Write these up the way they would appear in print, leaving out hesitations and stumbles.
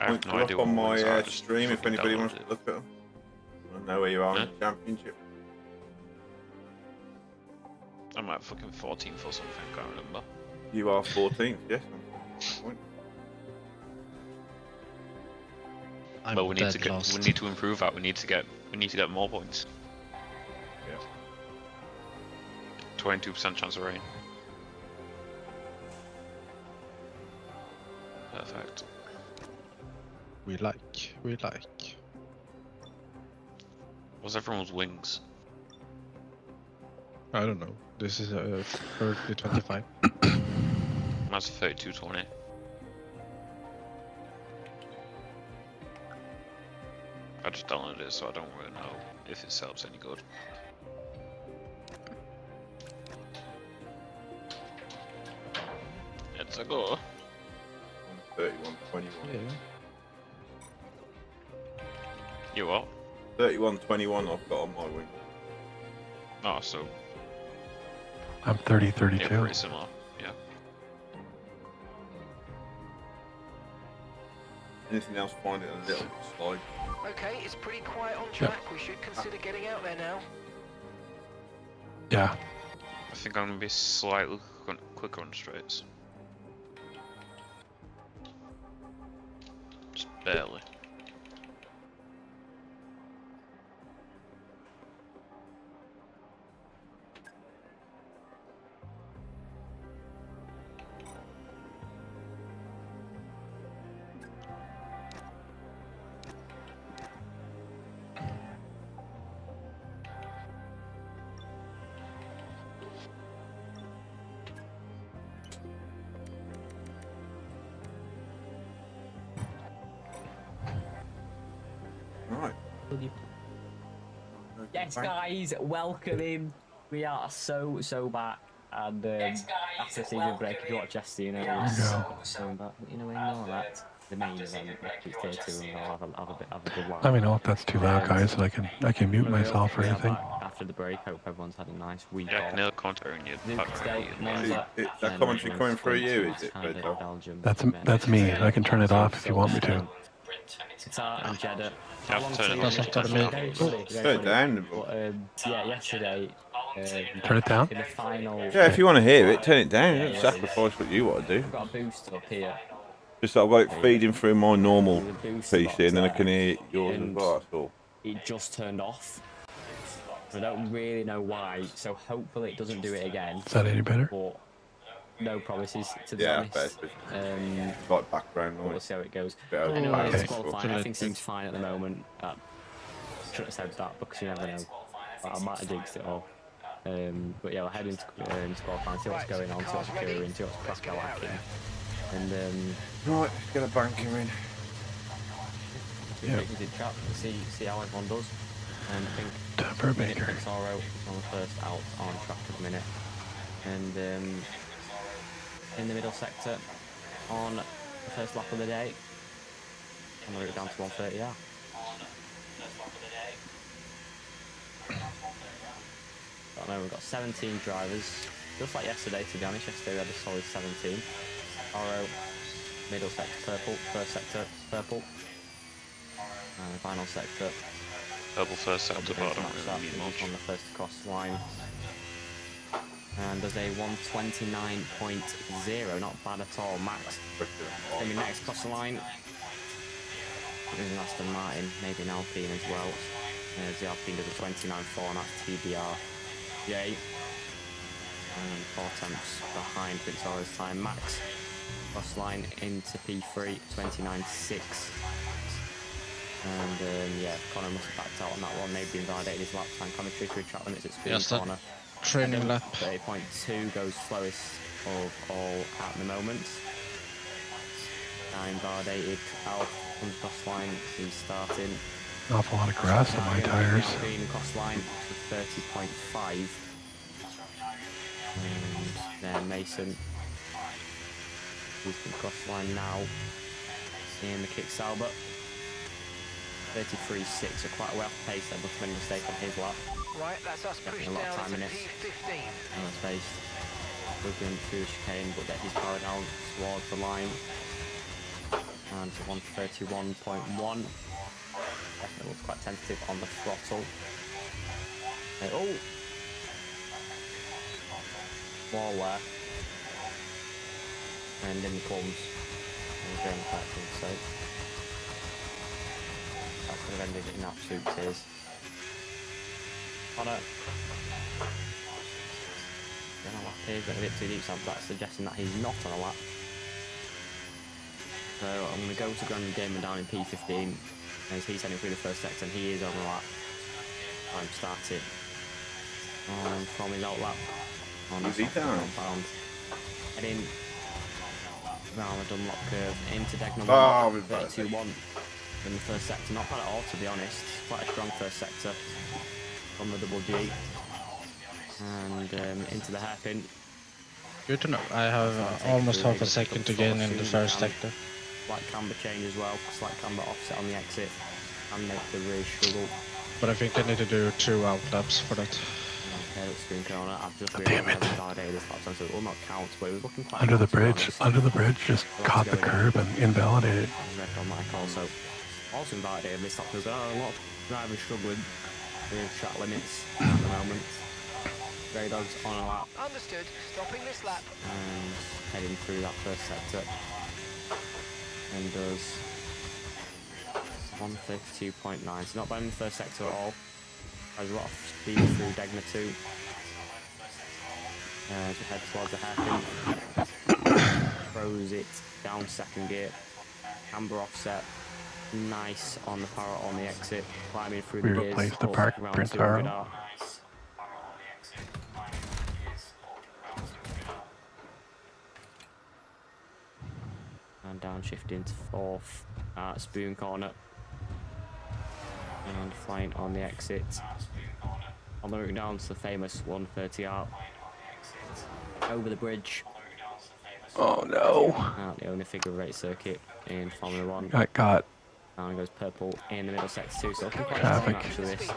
points no are up idea on what ones are, my I just stream if fucking anybody wants downloaded to it. look at them. I know where you are in Yeah. the championship. I'm at fucking 14th or something, I can't remember. You are 14th, yes. Point. But we need to improve that. We need to get more points. Yeah. 22% chance of rain. Perfect. We like. What's everyone's wings? I don't know. This is 30-25. Mine's 32-20. I just downloaded it, so I don't really know if it sells any good. It's a go. 31-21. Yeah. You what? 31-21 I've got on my wing. Oh, so I'm 30-32. yeah, pretty similar. Yeah. Anything else, find it a little bit slow. Okay, it's pretty quiet on track. We should consider getting out there now. Yeah. I think I'm gonna be slightly quicker on straights. Just barely. Right. Yes, guys, welcome in. We are so back, and after season break, if you watch Jesse, you know, going back. But you know, ignore that. The main event, it's tier 2, and I'll have a good one. Let me know if that's too loud, guys, and I can mute myself or anything. After the break, hope everyone's had a nice week. Yeah, I can hear the commentary in your That commentary coming through you, is it, Grandad? That's me. I can turn it off if you want me to. Qatar and Jeddah. You have to turn it off. Turn it down. Yeah, yesterday. Turn it down? In the final. Yeah, if you want to hear it, turn it down. Don't sacrifice what you want to do. I've got a boost up here. Just that I've got it feeding through my normal PC, and then I can hear yours as well. That's all. It just turned off. I don't really know why, so hopefully it doesn't do it again. Is that any better? But no promises, to be Yeah, honest. like background We'll noise. see how it goes. Bit of Anyway, background it's noise. qualifying. Everything seems fine at the moment. Shouldn't have said that because you never know. But I might have jinxed it all. But yeah, we'll head into qualifying, see what's going on, see what's occurring, see what's Pascal lacking. And right, let's get a banker in. we did chat to see how everyone does. And I think Time for a banker. Pixaro on the first out on track at the minute. And in the middle sector on the first lap of the day. And we're down to 130, yeah. We've got 17 drivers, just like yesterday, to be honest. Yesterday we had a solid 17. Aro, middle sector purple, first sector purple, and final sector Purple first sector, but I don't really need much. on the first cross line. And there's a 129.0, not bad at all, max. Then the next cross line is an Aston Martin, maybe an Alpine as well. There's the Alpine to the 29.4, and that's TBR. J. And 4 tenths behind Pixaro's time. Max cross line into P3, 29.6. And yeah, Connor must have backed out on that one, maybe invalidated his lap time commentary through track limits at speed corner. Training lap. 30.2 goes slowest of all at the moment. Now invalidated out on the cross line, he's starting. An awful lot of grass on my tires. Green cross line to 30.5. And then Mason, who's the cross line now in the kick Sauber. 33.6, so quite a well pace there, but made a mistake on his lap. Right, that's us pushed A lot of down time in into it. P15. On the space, looking through the chicane, but get his power down towards the line. and 131.1. Definitely looks quite tentative on the throttle. Oh! Wall there. And in he comes. And going back so that could have ended in absolute tears. Connor. Then a lap here, going a bit too deep, so that's suggesting that he's not on a lap. So I'm going to go to Grandad down in P15 as he's heading through the first sector and he is on a lap. Time started. And from his out lap on the compound. Heading round the Dunlop curve into deck number 32-1 in the first sector. Not bad at all, to be honest. Quite a strong first sector from the double G. And into the hairpin. Good to know. I have almost half a second to gain in the first sector. Slight camber change as well. Slight camber offset on the exit. And make the really struggle. But I think I need to do 2 out laps for that. Okay, let's screen corner. I've just realised I validated this lap time, so it will not count, but it was looking quite Under the bridge, just caught the curb and invalidated. Red on Mike also invalidated this lap. There's a lot of drivers struggling with track limits at the moment. Grey Dog's on a lap. Understood. Stopping this lap. And heading through that first sector. And does 132.9. So not bad in the first sector at all. Has a lot of speed through Degma 2. To head towards the hairpin. Throws it down second gear. Camber offset. Nice on the power on the exit. Climbing through the gears. We replaced the park, Prince Arrow. And downshifting to 4th at Spoon Corner. And flying on the exit. On the route down to the famous 130R. Over the bridge. Oh no. Out the only figure of 8 circuit in Formula 1. Got caught. Down goes purple in the middle sector too, so looking quite Traffic. strong actually this.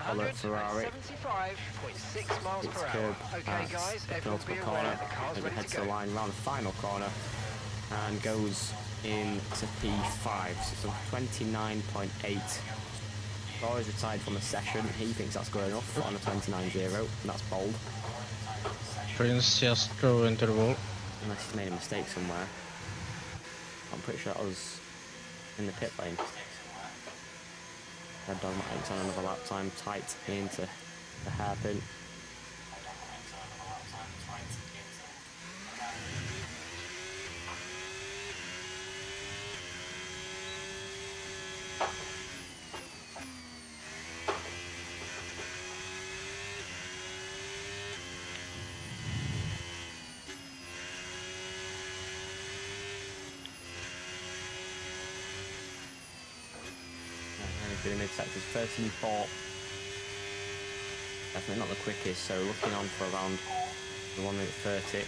Alert Ferrari. 75.6 miles It's per hour. curb Okay, at guys, the everyone be penultimate aware corner. the car's As it ready heads to to the go. line round the final corner. And goes into P5, so 29.8. Rory's retired from the session. He thinks that's good enough on a 29.0, and that's bold. Prince just go into the wall. Unless he's made a mistake somewhere. I'm pretty sure that was in the pit lane. Red Dogmatics on another lap time, tight into the hairpin. The mid sectors 13.4. Definitely not the quickest, so looking on for around the 1 minute 30.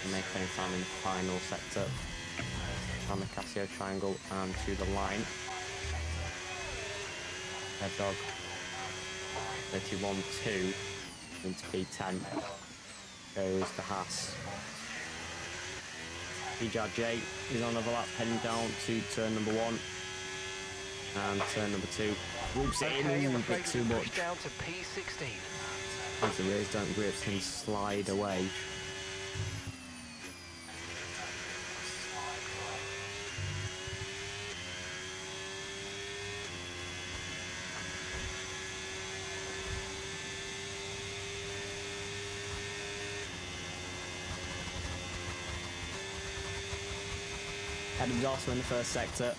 And make any time in the final sector. Around the Casio triangle and to the line. Red Dog 31.2 into P10. Goes the Haas. BJJ is on another lap heading down to turn number 1. And turn number 2. Whoops it Okay, in I'm a afraid bit too we've much. pushed down to P16. As the rears don't grip, can slide away. Heading also in the first sector.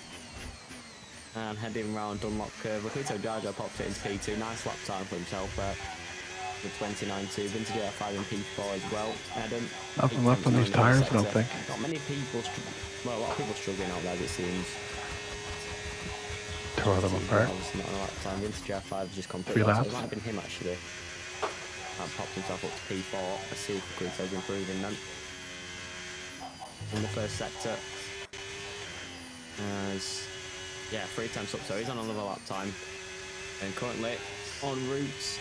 And heading round Dunlop curve. Rakito Jaja popped it into P2. Nice lap time for himself there. With 29.2. Vintage Air5 in P4 as well. Adam. Nothing left on these tires, I don't think. Not many people, well, a lot of people struggling out there, it seems. Tore them apart. Obviously not on a lap time. Vintage Air5 is just completely 3 lost. laps. It might have been him actually. That popped himself up to P4. Let's see if Rakito's improving then. In the first sector. As yeah, 3 times up, so he's on another lap time. And currently on route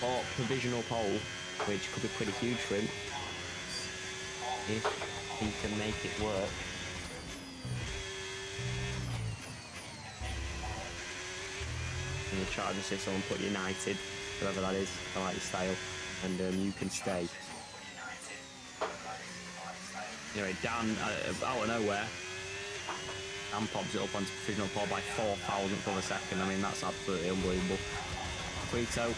for provisional pole, which could be pretty huge for him if he can make it work. in the chat, just say someone put United, whoever that is, I like your style, and you can stay. Anyway, Dan, out of nowhere, Dan pops it up onto provisional pole by 4,000th of a second. I mean, that's absolutely unbelievable. Quito,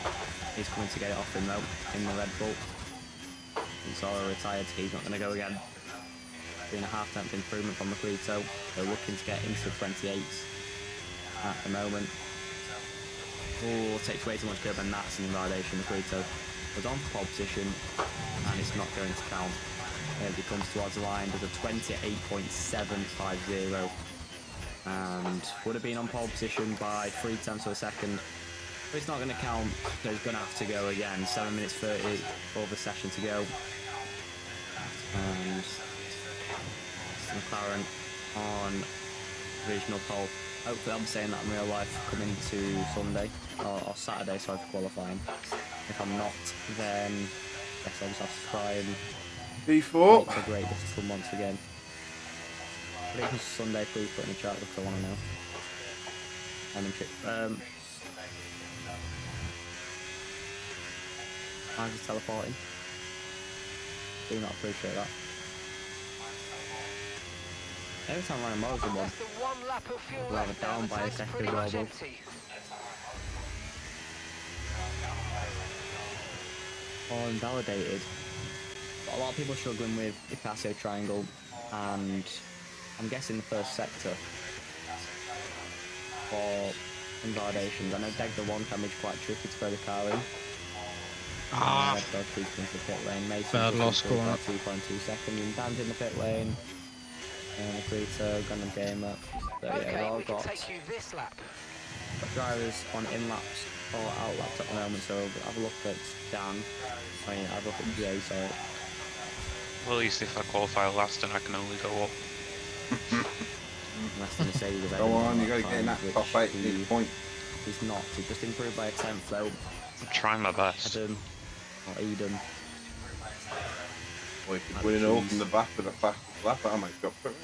he's coming to get it off him though, in the Red Bull. He's already retired, he's not going to go again. 3.5 tenth improvement from Quito. They're looking to get into the 28s at the moment. Oh, takes way too much curb, and that's an invalidation. Quito was on for pole position, and it's not going to count. As he comes towards the line, does a 28.750, and would have been on pole position by 3 tenths of a second. But it's not going to count, so he's going to have to go again. 7 minutes 30 of the session to go. And McLaren on regional pole. Hopefully I'm saying that in real life coming to Sunday, or Saturday, sorry, for qualifying. If I'm not, then I guess I'll just have to try and P4. wait for greatness to come once again. Predictions for Sunday, please put in the chat if I want to know. I'm just teleporting. Do not appreciate that. Every time I run a motor one, Less than 1 lap of fuel we'll have left it down now, by a the tank's second pretty much global. empty. All invalidated. But a lot of people struggling with the Casio triangle, and I'm guessing the first sector for invalidations. I know Degda 1 can be quite tricky to throw the car in. Red Dog keeps into the pit lane. Mason Bad loss corner. 2.2 seconds, and Dan's in the pit lane. And Agrito, Grandad Gamer. So yeah, Okay, they've all we can got take you this lap. drivers on in-laps or out-laps at the moment, so have a look at Dan. I mean, have a look at Jay, sorry. Well, at least if I qualify last, then I can only go up. Unless the Mercedes Go on, you gotta get in that top 8 at this point. He's not, he just improved by a 10th though. I'm trying my best. Adam, or Eden. Well, if you're winning all from the back with a fastest lap, that makes up for it.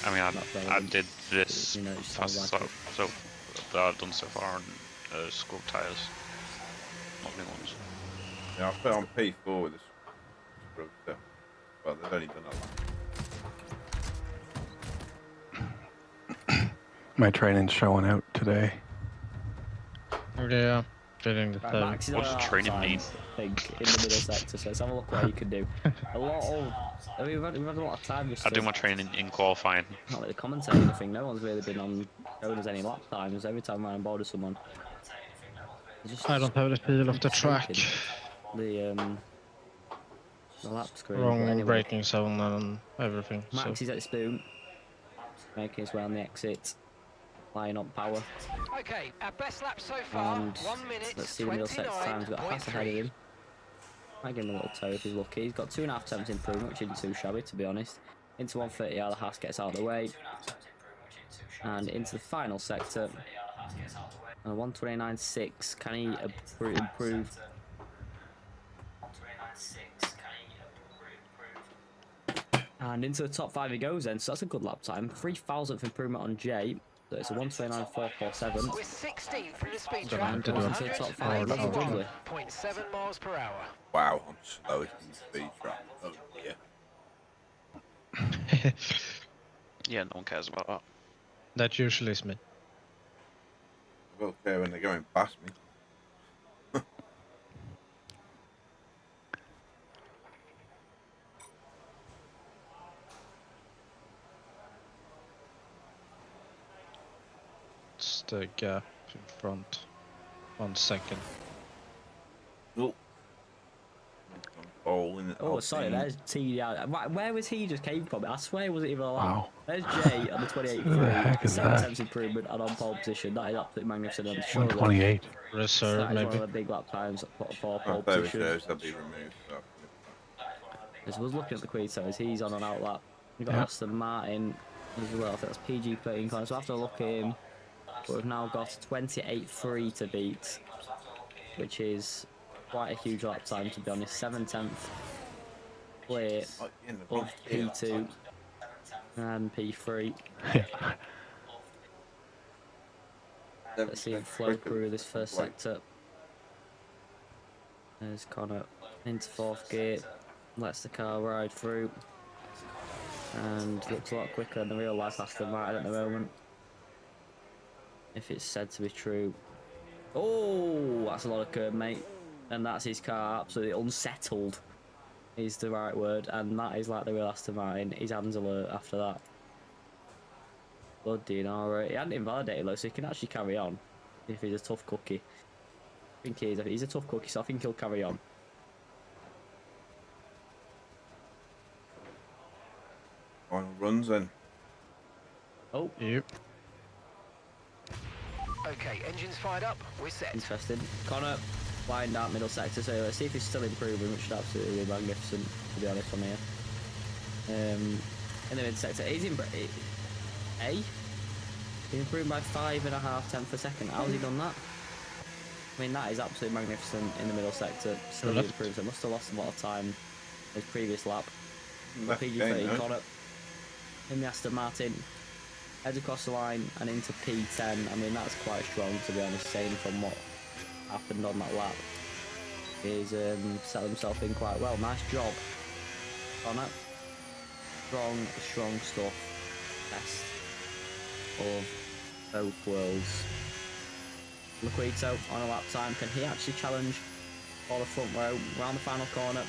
I mean, I did this You know, it just fast sounds like so that I've done so far on scrub tyres, not new ones. Yeah, I put on P4 with the scrub stuff. Well, they've only done that. My training's showing out today. Yeah, getting the Right, third. Max is What does on training outside, mean? I think, in the middle sector, so let's have a look what you can do. A lot of, I mean, we've had a lot of time just I do my training in qualifying. not really commentating anything. No one's really been on showing us any lap times. Every time I'm on board with someone, just I don't have the feel of the track. the lap screen. But Wrong anyway, braking zone and everything. Max So is at the spoon, making his way on the exit, flying up power. Okay, our best lap so far, And 1 minute, let's see the middle sector time. He's got a pass ahead of 29.3. him. Might give him a little toe if he's lucky. He's got 2.5 tenths improvement, which isn't too shabby, to be honest. Into 130, the Haas gets out of the way. And into the final sector. 129.6. Can he improve? And into the top 5 he goes then, so that's a good lap time. 3,000th improvement on Jay. So it's a 129.447. We're 16th in the speed Don't trap, have to do it. Into the top 5, that's a juggler. 181.7 miles per hour. Wow, I'm slowest in the speed trap. Oh dear. Yeah, no one cares about that. that usually is me. I will care when they're going past me. It's the gap in front. 1 second. Oh. Hole in the Oh, sorry, there's T down. Right, where was he just came from? I swear it wasn't even a lap. Wow. There's Jay on the 28 Who the heck is 7 that? tenths improvement and on pole position. That is absolutely magnificent. I'm sure 128. Reserve that is one maybe. of the big lap times for Oh, pole there we position. go, they'll be removed. So. As I was looking at the Quitos, he's on an outlap. We've got Yeah. Aston Martin as well. I think that's PG 13 corner, so I have to look at him. But we've now got 28.3 to beat, which is quite a huge lap time, to be honest. 7 tenths clear Oh, in the of box, yeah. P2 and P3. Let's see him flow through this first sector. There's Connor into 4th gear, lets the car ride through, and looks a lot quicker than the real life Aston Martin at the moment. If it's said to be true. Oh, that's a lot of curb, mate. And that's his car, absolutely unsettled is the right word, and that is like the real Aston Martin. His hands alert after that. Bloody alright. He hadn't invalidated though, so he can actually carry on if he's a tough cookie. I think he is. He's a tough cookie, so I think he'll carry on. Final runs then. Oh, Yep. Okay, engines fired up. We're set. interesting. Connor flying down middle sector, so let's see if he's still improving, which should absolutely be magnificent, to be honest, from here. In the mid sector, he's He's improved by 5.5 tenths per second. How's he done that? I mean, that is absolutely magnificent in the middle sector. Still Left. improved, so must have lost a lot of time in his previous lap. Left PG30 again, no? Connor in the Aston Martin, heads across the line and into P10. I mean, that's quite strong, to be honest, saying from what happened on that lap. He's set himself in quite well. Nice job, Connor. Strong stuff. Best of both worlds. Liquito on a lap time. Can he actually challenge for the front row around the final corner?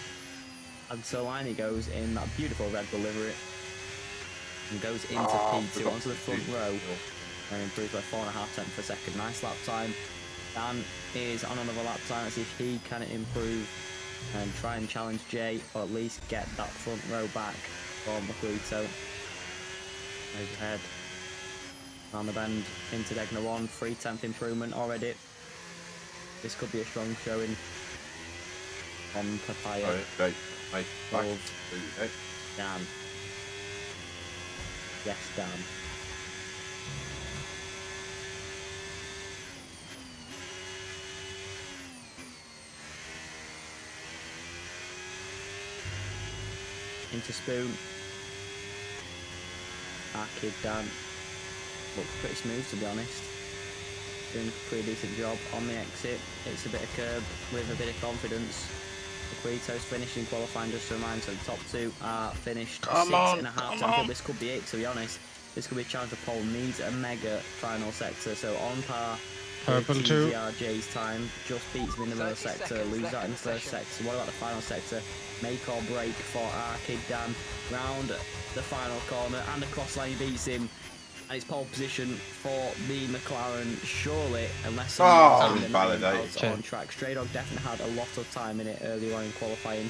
And so line he goes in that beautiful Red Bull livery and goes into P2 onto the front row and improves by 4.5 tenths per second. Nice lap time. Dan is on another lap time. Let's see if he can improve and try and challenge Jay, or at least get that front row back for Liquito. Moves ahead. On the bend into Degner 1, 3/10 improvement already. This could be a strong showing on Papaya. Okay, mate, back Of to Dan. Yes, Dan. Into Spoon. Our kid Dan. Looks pretty smooth, to be honest. Doing a pretty decent job on the exit. It's a bit of curb with a bit of confidence. Liquito's finished in qualifying, just to remind, so the top two are finished 6.5 tenths. This could be it, to be honest. This could be a chance to pole. Needs a mega final sector, so on par Purple with too. TZRJ's time. Just beats him in the middle 30 sector, seconds lose left that in in the first session. sector. What about the final sector? Make or break for our kid Dan. Round the final corner and across line, he beats him. And it's pole position for the McLaren, surely, unless validate. on track. Stray Dog definitely had a lot of time in it earlier on in qualifying.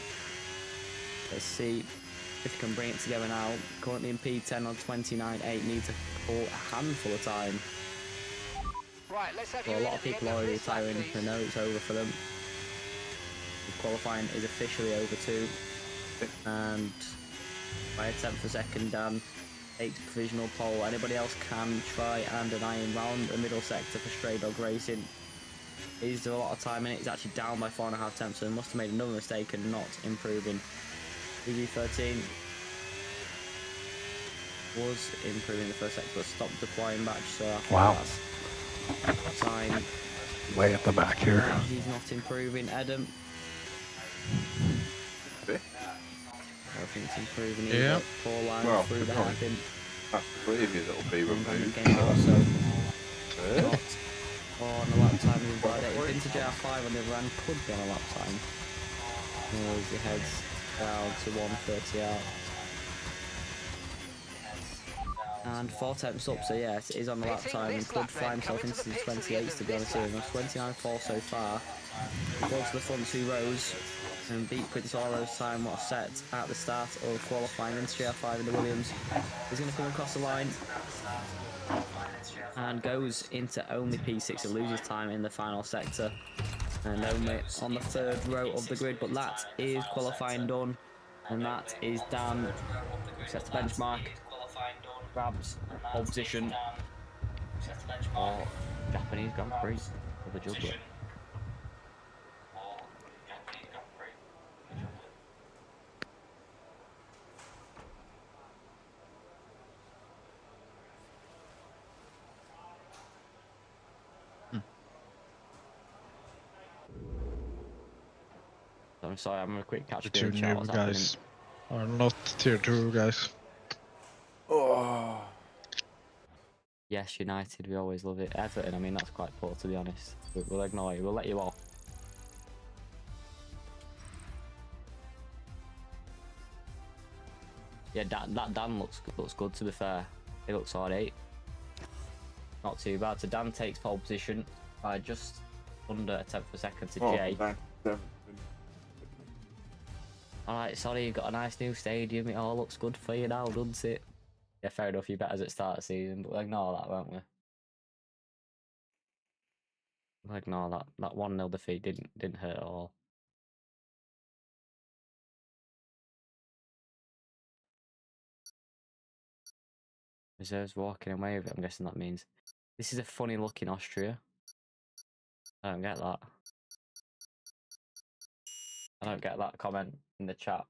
Let's see if he can bring it together now. Currently in P10 on 29.8, needs a full handful of time. Right, let's have Well, you a in lot at of the people end are of already this lap, retiring. please. They know it's over for them. The qualifying is officially over too. And by a tenth per second, Dan takes provisional pole. Anybody else can try and deny him round the middle sector for Stray Dog Racing. He's done a lot of time in it. He's actually down by 4.5 tenths, so he must have made another mistake and not improving. PG13 was improving the first sector, but stopped deploying back, so I think Wow. that's a sign Way at the back here. that he's not improving. Adam, I think it's improving. He's Yeah. got poor line Well, through the probably. hairpin. That's preview that'll be And removed. then also Eh? not on a lap time in Friday. Vintage R5 on the other hand could be on a lap time. As he heads down to 130 out. And 4 tenths up, so yeah, it is on the lap time and could fly himself into the 28s, to be honest here. 29.4 so far. He goes to the front two rows and beat Pretty Swallow's time, what set at the start of qualifying into GR5 in the Williams. He's going to come across the line and goes into only P6 and loses time in the final sector. And only on the third row of the grid, but that is qualifying done. And that is Dan. Sets the benchmark. Grabs pole position for Japanese Grand Prix of the juggler. I'm sorry, I'm gonna quick catch The up two in chat. new What's happening? guys are not tier 2 guys. Oh. Yes, United, we always love it. Everton, I mean, that's quite poor to be honest. We'll ignore you, we'll let you off. Yeah, that Dan looks good to be fair. He looks alright. Not too bad. So Dan takes pole position by just under a tenth of a second to Jay. Alright, sorry, you've got a nice new stadium. It all looks good for you now, doesn't it? Yeah, fair enough, you bet as it start of season, but we'll ignore that, won't we? We'll ignore that. That 1-0 defeat didn't hurt at all. Reserves walking away with it, I'm guessing that means. This is a funny look in Austria. I don't get that. I don't get that comment in the chat.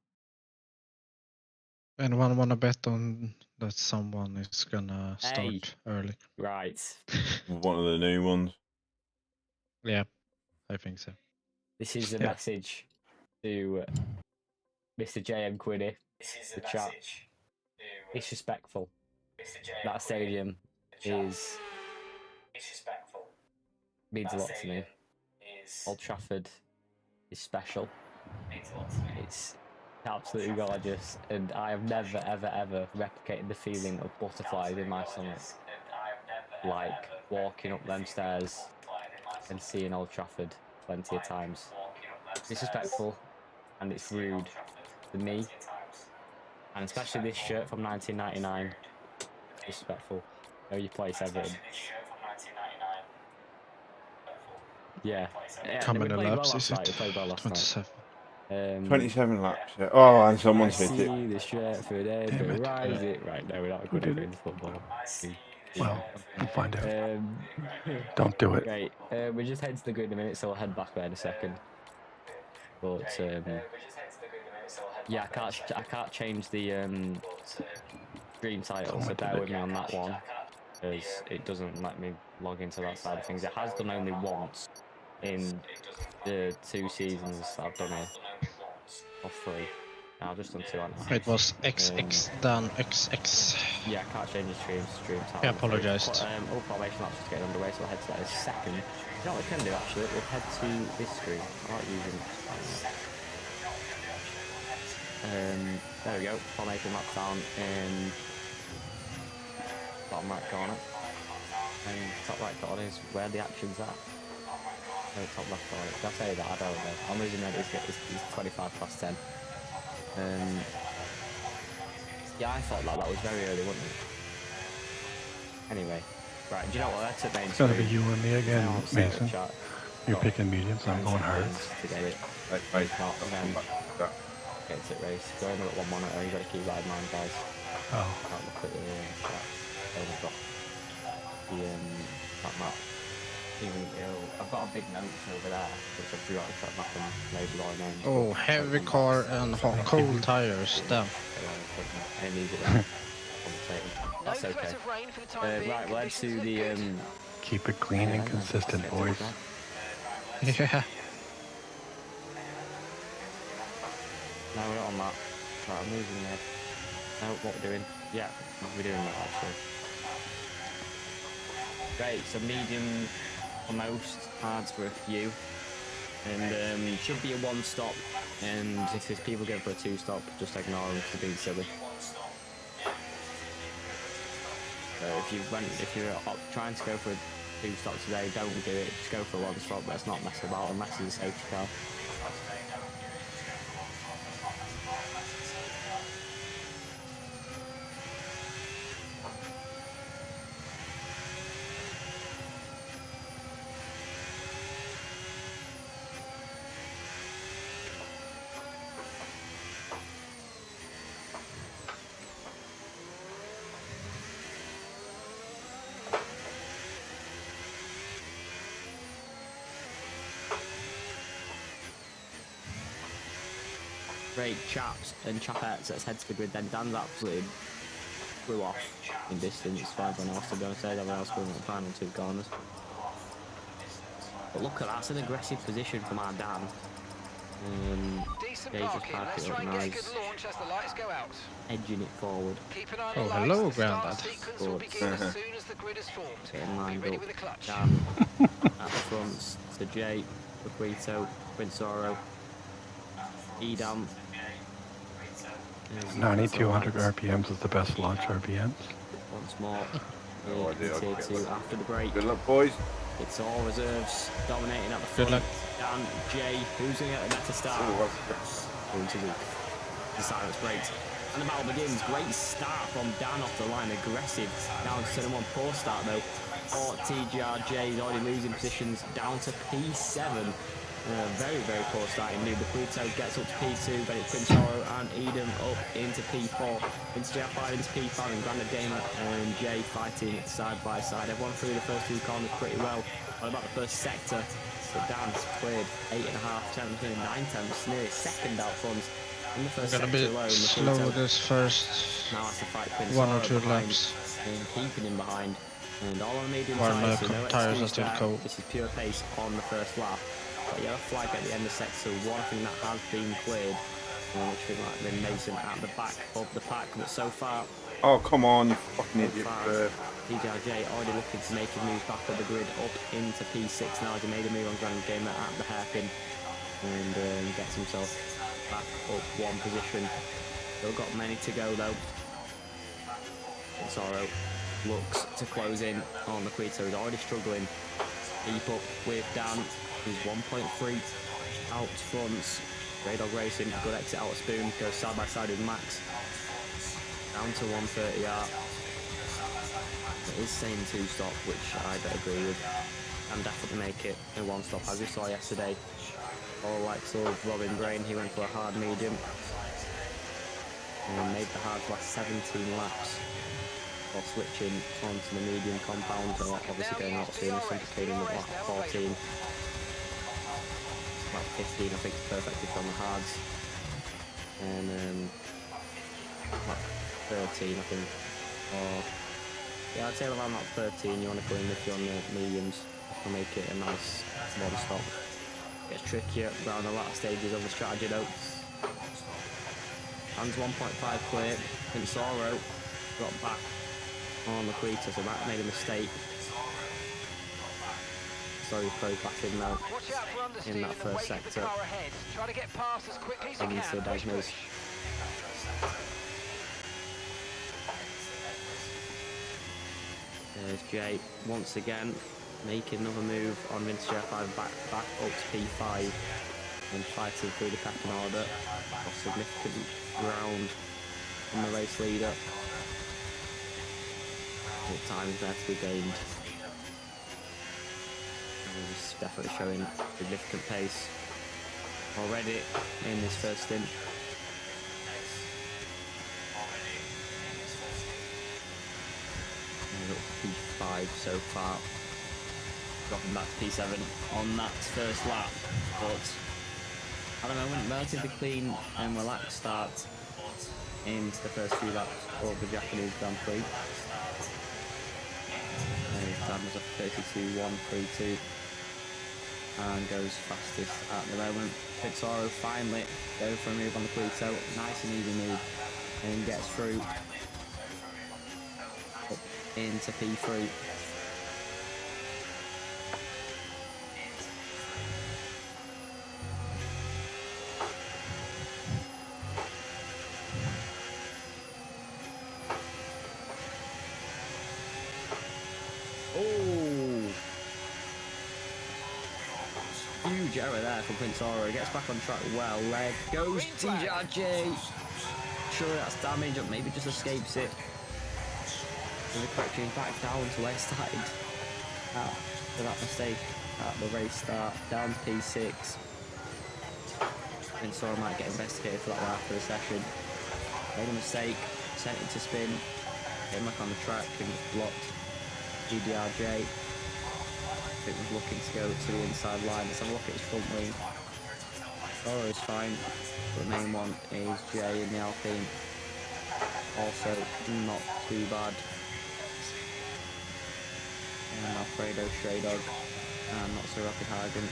Anyone wanna bet on that someone is gonna start Hey. early? Right. One of the new ones. Yeah, I think so. This is a Yeah. message to Mr. JM Quinny. The chat. Disrespectful. That stadium is means a lot to me. Old Trafford is special. It's absolutely gorgeous, and I have never ever replicated the feeling of butterflies in my stomach, like walking up them stairs and seeing Old Trafford plenty of times. Disrespectful, and it's rude to me, and especially this shirt from 1999. Disrespectful. Know your place, Everton. Yeah. How We many played well laps last is night. it? We played well last night. 27. 27 laps. Yeah. Oh, and someone's hit See it. the shirt for a day, Damn but it. rise it. Right, no, we're not good Who at did doing football. Well, we'll find out. Um, Don't do it. Great. We just head to the grid in a minute, so I'll head back there in a second. But yeah, I can't change the stream title, so bear with me on that one, because it doesn't let me log into that side of things. It has done only once in the 2 seasons I've done it, or 3. No, I've just done 2 on It was XX Dan XX. Yeah, I can't change the stream title. I apologised. All formation laps just getting underway, so we'll head to that in a second. You know what we can do actually? We'll head to this screen. I like using there we go. Formation laps down in bottom right corner. And top right corner is where the action's at. No, top left corner. Did I say that? I don't know. I'm losing that it's 25 past 10. Yeah, I thought that was very early, wasn't it? Anyway, right, do you know what? That's at main It's gonna be screen. you and me again, Now, say it in Mason. chat. You're picking medium, so I'm going hard. To get it. Wait, Not them. Get it race. Go in at 1 monitor. You got to keep that in mind, guys. Oh, Can't look at the chat. I've got the that map. Even I've got a big note over there, which I drew out the track map and labelled all names. Oh, heavy car and cold tires. Damn. I need it there. That's okay. Right, we'll head to the keep it clean and consistent, boys. Yeah. No, we're not on that. Right, I'm moving there. No, what we're doing? Yeah, we're doing that actually. Great, so medium for most, hard for a few. And should be a 1-stop. And if there's people going for a 2-stop, just ignore them for being silly. So if you're trying to go for a 2-stop today, don't do it. Just go for a 1-stop. Let's not mess about unless it's a safety car. Great chaps and chapettes, let's head to the grid then. Dan's absolutely flew off in distance for everyone else, to be honest. Everyone else going fine on 2 corners. But look at that, that's an aggressive position from our Dan. Decent Jay's just parking. parked Let's it try up and get a nice, good launch as the lights go out. edging it forward. Keep an eye on Oh, the lights. hello, The start Grandad. sequence will begin as soon as the grid is formed. Getting Be lined ready up. with a clutch. Dan at the front to Jay, Paquito, Quinsoro, Edam. 9200 RPMs is the best launch RPMs. Once more. No idea. Tier 2 after the break. Good luck, boys. It's all reserves dominating at the Good front. luck. Dan, Jay, who's going to get the better start? Going to the silence breaks. And the battle begins. Great start from Dan off the line. Aggressive. Down to turn one. Poor start though. For TGRJ. He's already losing positions down to P7. Very, very poor start indeed. The Pluto gets up to P2, then it's Quinsoro and Edam up into P4. Into J5 into P5 and Grandad Gamer and Jay fighting side by side. Everyone through the first two corners pretty well. What about the first sector? But Dan cleared 8.5 tenths, 9 tenths, nearly second out front. In the first Gonna sector be alone, the slow Pluto this first now has to fight 1 or Quinsoro 2 behind laps. and keeping him behind. And all on the medium While side, my so no tyres are excuse still there. cold. This is pure pace on the first lap. But yellow flag at the end of sector one, thing that has been cleared, which thing like Lynn Mason at the back of the pack. But so far, Oh, come on, you fucking idiot. DJJ already looking to make his move back up the grid up into P6 now as he made a move on Grandad Gamer at the hairpin and gets himself back up one position. Still got many to go though. Sorrow looks to close in on the Quito. He's already struggling. Keep up with Dan. He's 1.3 out front. Grandad Racing, good exit out of Spoon. Goes side by side with Max. Down to 130R. It is saying 2 stop, which I don't agree with. Can definitely make it in 1 stop, as we saw yesterday. All likes of Robin Brain, he went for a hard medium. And made the hard last 17 laps. While switching onto the medium compound, obviously going out soon, simplicating with lap 14. Lap 15 I think is perfectly from the hards. And lap 13 I think. Or yeah, I'd say around lap 13 you want to go in if you're on the mediums to make it a nice 1 stop. Gets trickier around the latter stages of the strategy though. Hands 1.5 clear. Quinsoro got back on the Quito, so that made a mistake. Sorry, Pro back in now in that first sector. Try to get past as quickly as you Into can. Push, Desmos. push. There's Jay once again making another move on Vince J5 back up to P5 and fighting through the pecking order. Got significant ground on the race leader. What time is there to be gained? And he's definitely showing significant pace already in this first stint. Up to P5 so far. Dropping back to P7 on that first lap, but at the moment relatively clean and relaxed start into the first few laps of the Japanese Grand Prix. Dan was a 32.132 and goes fastest at the moment. Quinsoro finally goes for a move on the Quito, nice and easy move, and gets through up into P3. Huge error there from Quinsoro. He gets back on track well. Leg goes TGRJ. Sure, that's damage, or maybe just escapes it. There's a correction back down to where it started after that mistake at the race start. Down to P6. Quinsoro might get investigated for that one after the session. Made a mistake, sent it to spin. Came back on the track and was blocked. TGRJ. It was looking to go to the inside line. Let's have a look at his front wing. Oro is fine. The main one is Jay in the Alpine. Also not too bad. And Alfredo Stray Dog and not so Rapid Hagen.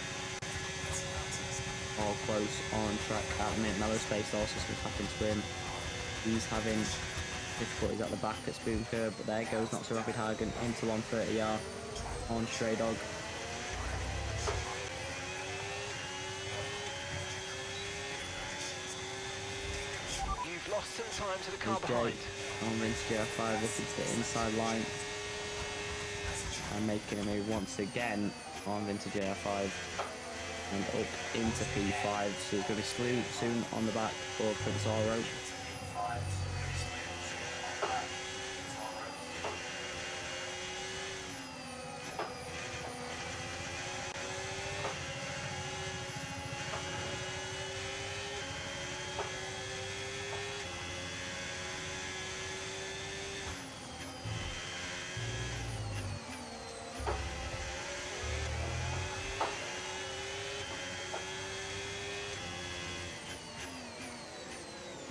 all close on track at the minute. Mellow space also something's happened to him. He's having difficulties at the back at Spoon Curve, but there goes Not So Rapid Hagen into 130R on Stray Dog. You've lost some time to the car There's Jay behind. on Vince GR5 looking to the inside line and making a move once again on Vintage AR5 and up into P5, so he's going to be soon on the back of Prince Oro.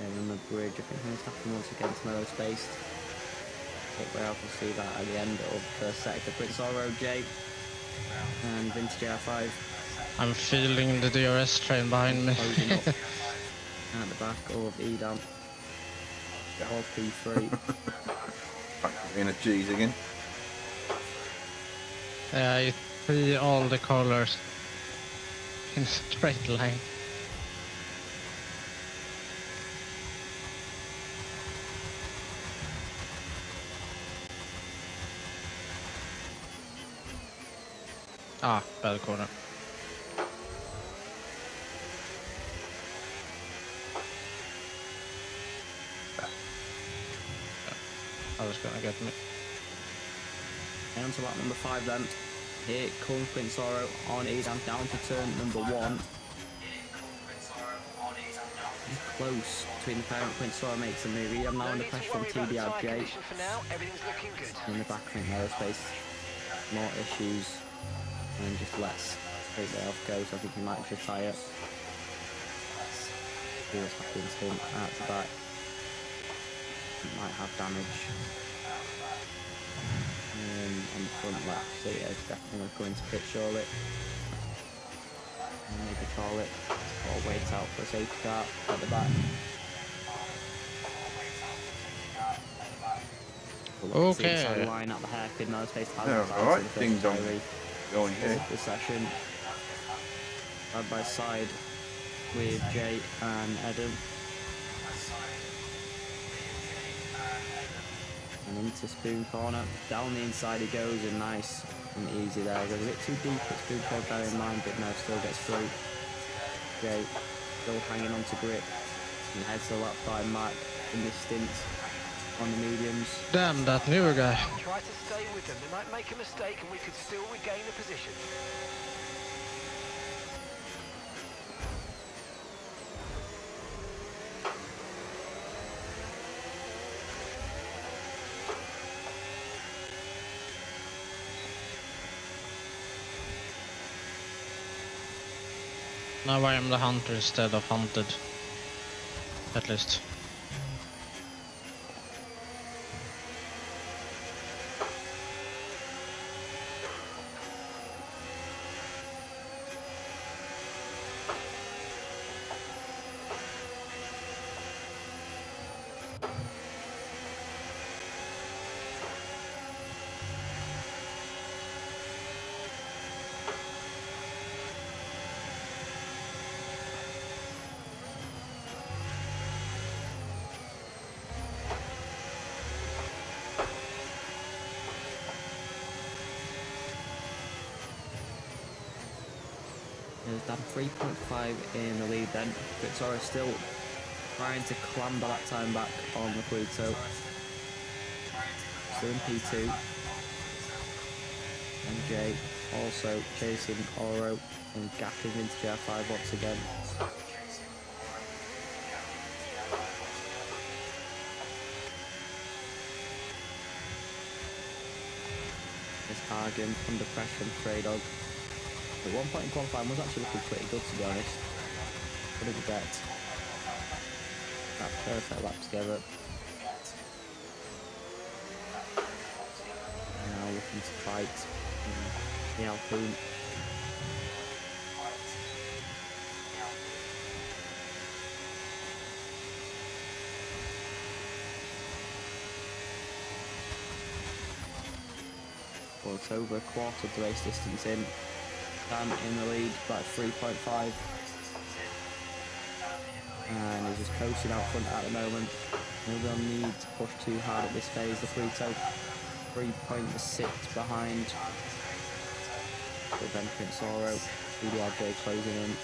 And on the bridge, I think he's happening once again to Mellow Space. But we're able to see that at the end of the sector. Prince Oro, Jay, and Vintage AR5 I'm feeling the DRS train behind me. closing up at the back of Edam of P3. Back to being a G's again. Yeah, I see all the colors in a straight line. Ah, bad corner. I was gonna get me. Down to lap number 5 then. Here comes Prince Oro on Edam down to turn number 1. Close between the pair. Prince Oro makes a move. Edam now under pressure from TBRJ. For now, everything's looking good. In the back, I think aerospace, more issues and just less straight there off go, so I think he might just retire. See what's happening to him at the back. He might have damage. On the front left, so yeah, it's definitely going to go into pit surely. And maybe call it, or wait out for a safety car at the back. Okay. Inside line at the hairpin, no space. Yeah, alright, ding dong. Going here. The session side by side with Jay and Adam. And into Spoon Corner. Down the inside he goes, and nice and easy there. Goes a bit too deep at Spoon Curve, bear in mind, but no, still gets through. Jay still hanging on to grip. And heads to the lap by Mac in this stint on the mediums. Damn, that newer guy. Try to stay with them. They might make a mistake and we could still regain the position. Now I am the hunter instead of hunted. At least. There's that 3.5 in the lead then. Victoria still trying to clamber that time back on Maquito. Still in P2. And Jay also chasing Oro and gapping into GR5 once again. There's Hagen under pressure from Stray Dog. At one point in qualifying was actually looking pretty good, to be honest. Couldn't get that perfect lap together. Now looking to fight in the Alpine. well, it's over a quarter of the race distance in. Dan in the lead, about 3.5. And he's just coasting out front at the moment. No real need to push too hard at this phase. The Frito 3.6 behind. But then Prince Oro, PDRJ closing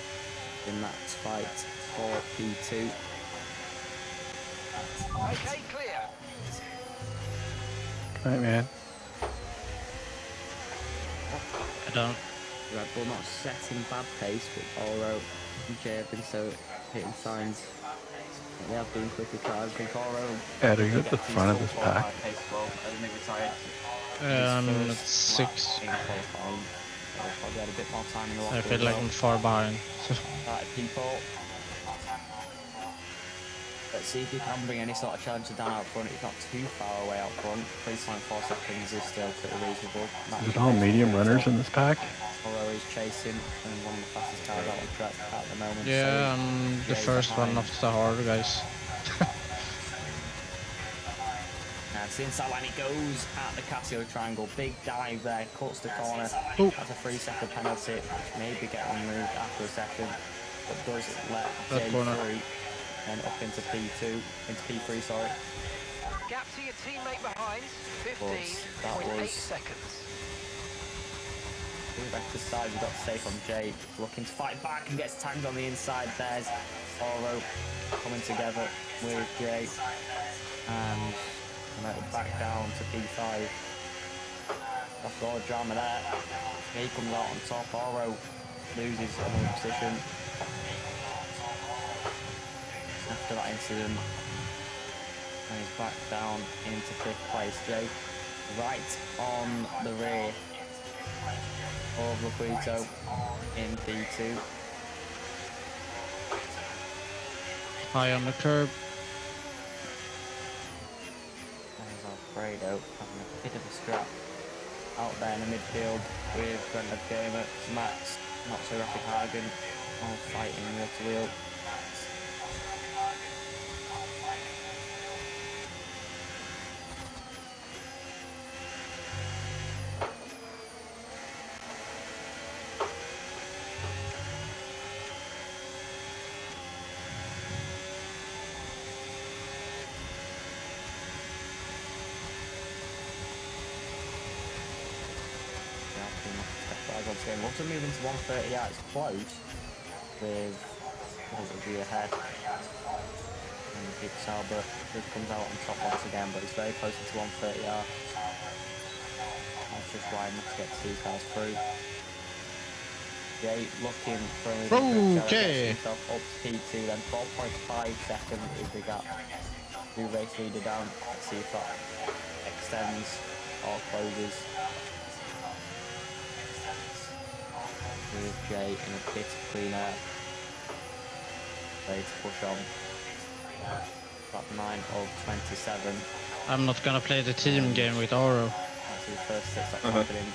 in that fight for P2. Okay, clear. Right, man. I don't. Red Bull not setting bad pace, but Oro and Jay have been so hitting signs. They have been quicker cars. I think Oro. Ed, are you at the front of this pack? At 6. Probably had a bit more time in the I feel like I'm far behind. Right, people. Let's see if he can bring any sort of challenge to Dan out front. He's not too far away out front. 3.4 seconds is still pretty reasonable. Is it all medium runners in this pack? Oro is chasing and one of the fastest cars out of the track at the moment. Yeah, I'm the first one of the hard guys. And the inside line he goes at the Casio triangle. Big dive there, cuts the corner. Ooh. That's a 3-second penalty, which maybe get removed after a second, but does let That Jay corner. through and up into P3, sorry. Gap to your teammate behind, That 15.8 was- seconds. Back to the side, we've got safe on Jay, looking to fight back and gets tagged on the inside. There's Oro coming together with Jay, and back down to P5. That's all the drama there. He comes out on top. Oro loses another position after that incident, and he's back down into 5th place. Jay right on the rear of Laquito in P2. High on the curb. There's Alfredo having a bit of a scrap out there in the midfield with Grandad Gamer, Max, not so rapid Hagen, all fighting wheel to wheel. Once again, once we move into 130, yeah, it's close with View ahead. And Peter Sauber just comes out on top once again, but it's very close to 130 yards. That's just wide enough to get 2 cars through. Jay looking for a Okay. himself up to P2, then 4.5 seconds is the gap. New race leader down. Let's see if that extends or closes. With Jay in a bit of clean air. Ready to push on. Lap 9 of 27. I'm not gonna play the team game with Oro. That's his first 6 laps happening.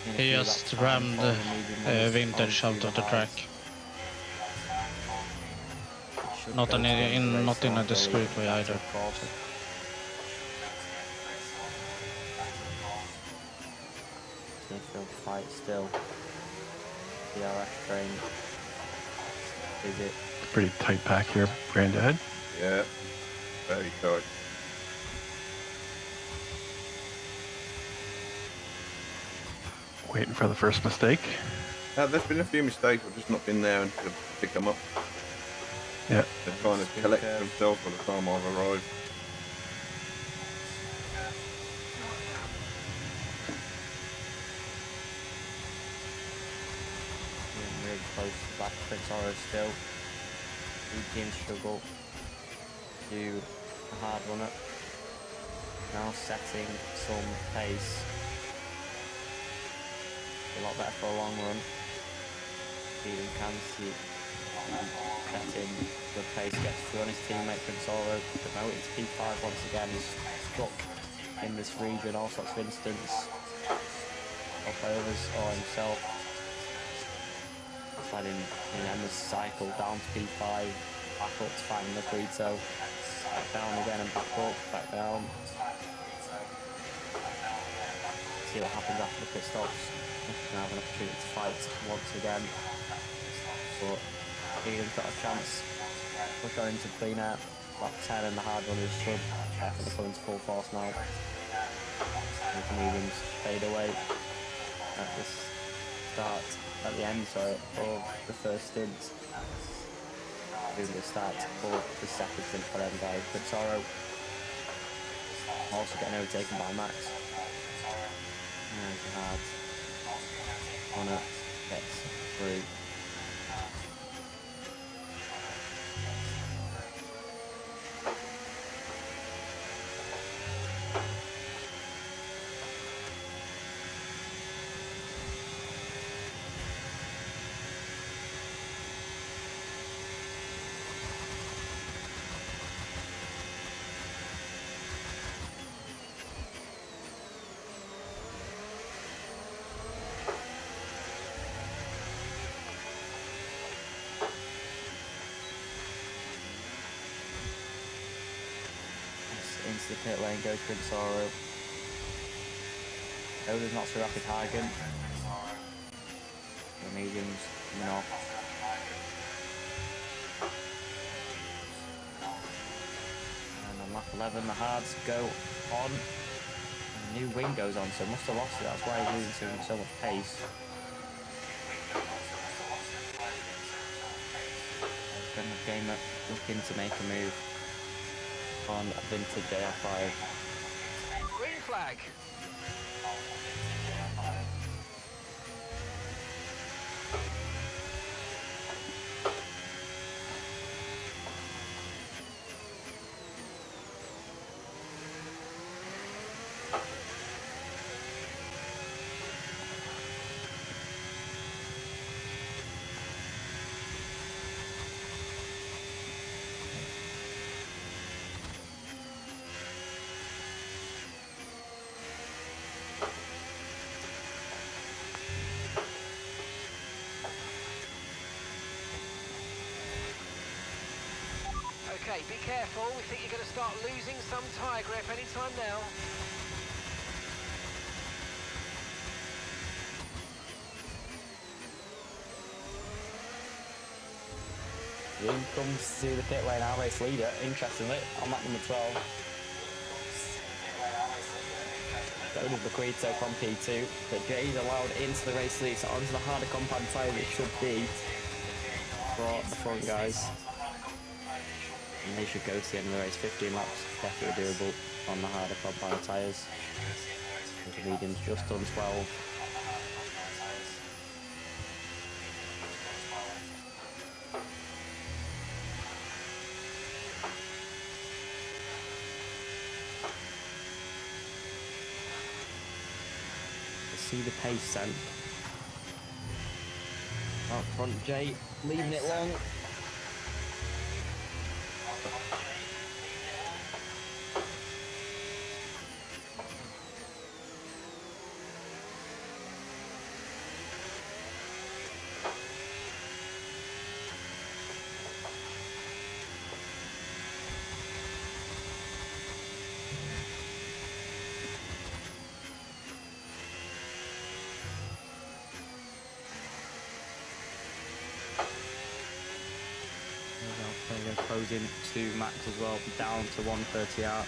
In a He few just laps' time, rammed following the medium ones Vintage onto out of the track. Should Not go in to the end of the not race in a line, discreet really, way that's either. a quarter. Smithfield fight still. DRS train. Is it? Pretty tight pack here, Grandad. Yeah, very tight. Waiting for the first mistake. There's been a few mistakes. I've just not been there and to pick them up. Yeah. They're trying to collect themselves by the time I've arrived. Getting really close to the back of Prince Oro still. Team struggle to a hard runner. Now setting some pace. A lot better for a long run. Speeding can see setting good pace, gets through on his teammate Prince Oro. But now it's P5 once again. He's stuck in this region, all sorts of incidents. Or overs or himself. Sliding in Emma's cycle down to P5, back up to find Laquito. Back down again and back up, back down. see what happens after the pit stops. If we can have an opportunity to fight once again. But Egan's got a chance. Push on into clean air. Lap 10 and the hard runners should definitely come into full force now. And the mediums fade away at the start, at the end, sorry, of the first stint. Doing the start for the second stint for them guys. But Sorrow also getting overtaken by Max. And hard Connor gets through. Into the pit lane goes Good Sorrow. Oda's not so rapid Hagen. The mediums coming off. And on lap 11 the hards go on. And the new wing goes on, so must have lost it, that's why he's losing so much pace. Then the gamer looking to make a move on vintage AR5. Green flag. Okay, be careful. We think you're going to start losing some tyre grip anytime now. In comes to the pit lane, our race leader, interestingly, on lap number 12. Going with Bequito from P2, but Jay's allowed into the race lead, so onto the harder compound tyre it should be for the front guys. And they should go to the end of the race, 15 laps, definitely doable on the harder compound tyres. The medium's just done 12. See the pace then. Up front, Jay leaving it long. Going to close in to Max as well, down to 130 out.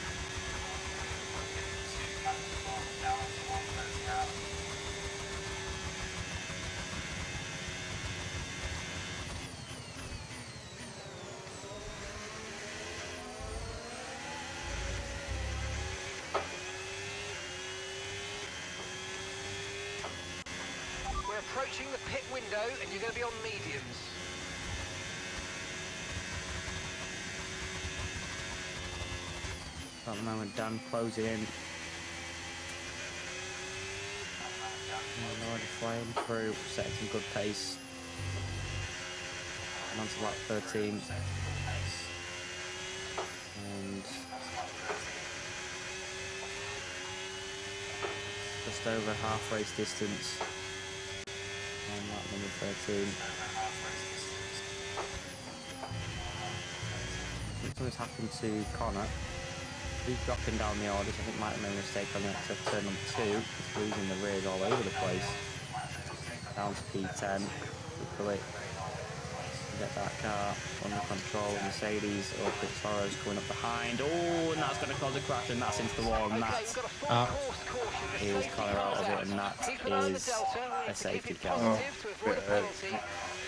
We're approaching the pit window and you're going to be on mediums. At the moment, Dan closing in. Already flying through, setting some good pace. And on to lap 13. And just over half race distance on lap number 13. I think something's happened to Connor. He's dropping down the orders. I think might have made a mistake on the exit turn number 2. He's losing the rears all over the place. Down to P10. Hopefully get that car under control. Mercedes or Victoria's coming up behind. Oh, and that's going to cause a crash, and that's into the wall, and that is Connor out of it, and that is a safety car.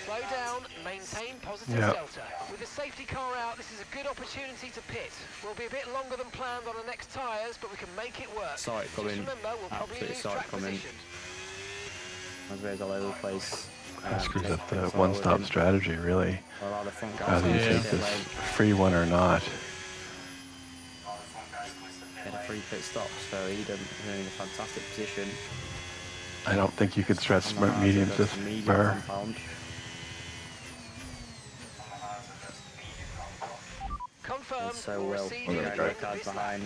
Slow down, maintain positive Yeah. delta. With the safety car out, this is a good opportunity to pit. We'll be a bit longer than planned on the next tyres, but we can make it work. Saw it coming. Just remember, we'll probably Absolutely lose saw it track coming. position. My rears all over the place. That screws up the one-stop strategy, really. The front Whether you take this free one or not. Get a free pit stop, so Eden is in a fantastic position. I don't think you could stretch On the hard mediums to this the medium far. compound. Confirmed. And so will see the you guys at cars this lap. behind.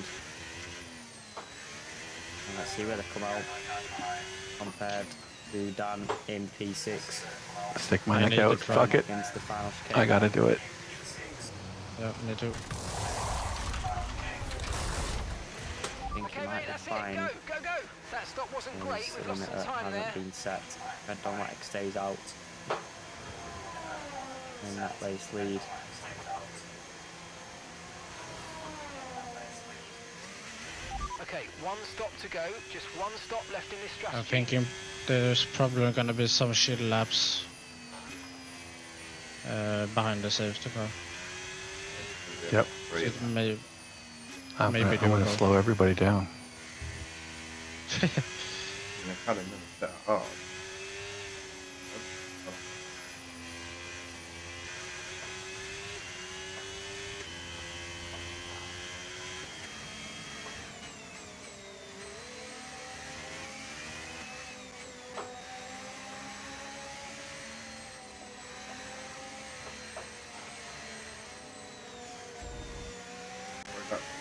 And let's see where they come out compared to Dan in P6 Stick my I neck need out. to Fuck it. into the final chicane. I gotta do it. Yeah, me too. I think Okay, he mate, might be that's it. fine. Go, go, go. That stop wasn't great. As We've the lost some limiter time there. hasn't been set. Red Dom stays out. In that race lead. Okay, one stop to go. Just one stop left in this strategy. I'm thinking there's probably gonna be some shit laps behind the safety car. Yep. So it may, I'm maybe gonna doable. slow everybody down.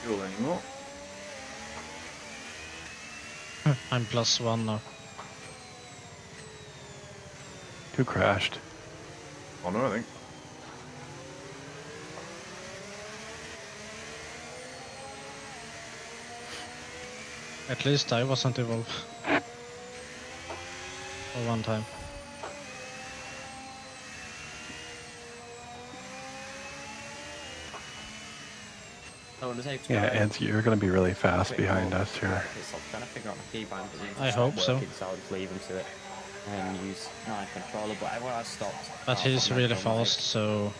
Fuel anymore. I'm +1 now. Who crashed? Honor, I think. At least I wasn't involved. For one time. So the safety Yeah, car- and you're gonna be really fast Quick behind ball. us here. It's like trying to figure out the keybind, but it's I just hope not so. working, so I'll just leave him to it and use my controller. But everyone has stopped. But he's really fast, so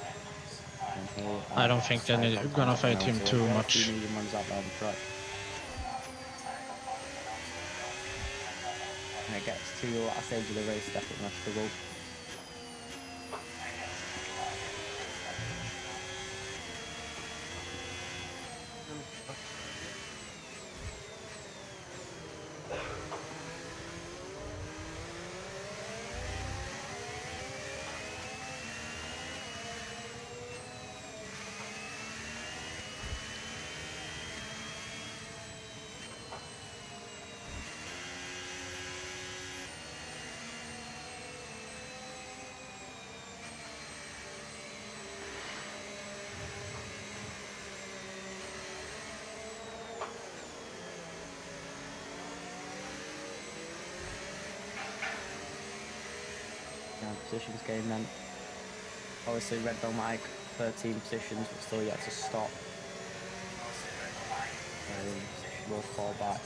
I don't think they're gonna fight him too much. Medium ones out there on the track. When it gets to the last stage of the race, definitely a struggle. Positions game then. Obviously Red Bull Mike 13 positions but still yet to stop. Will fall back.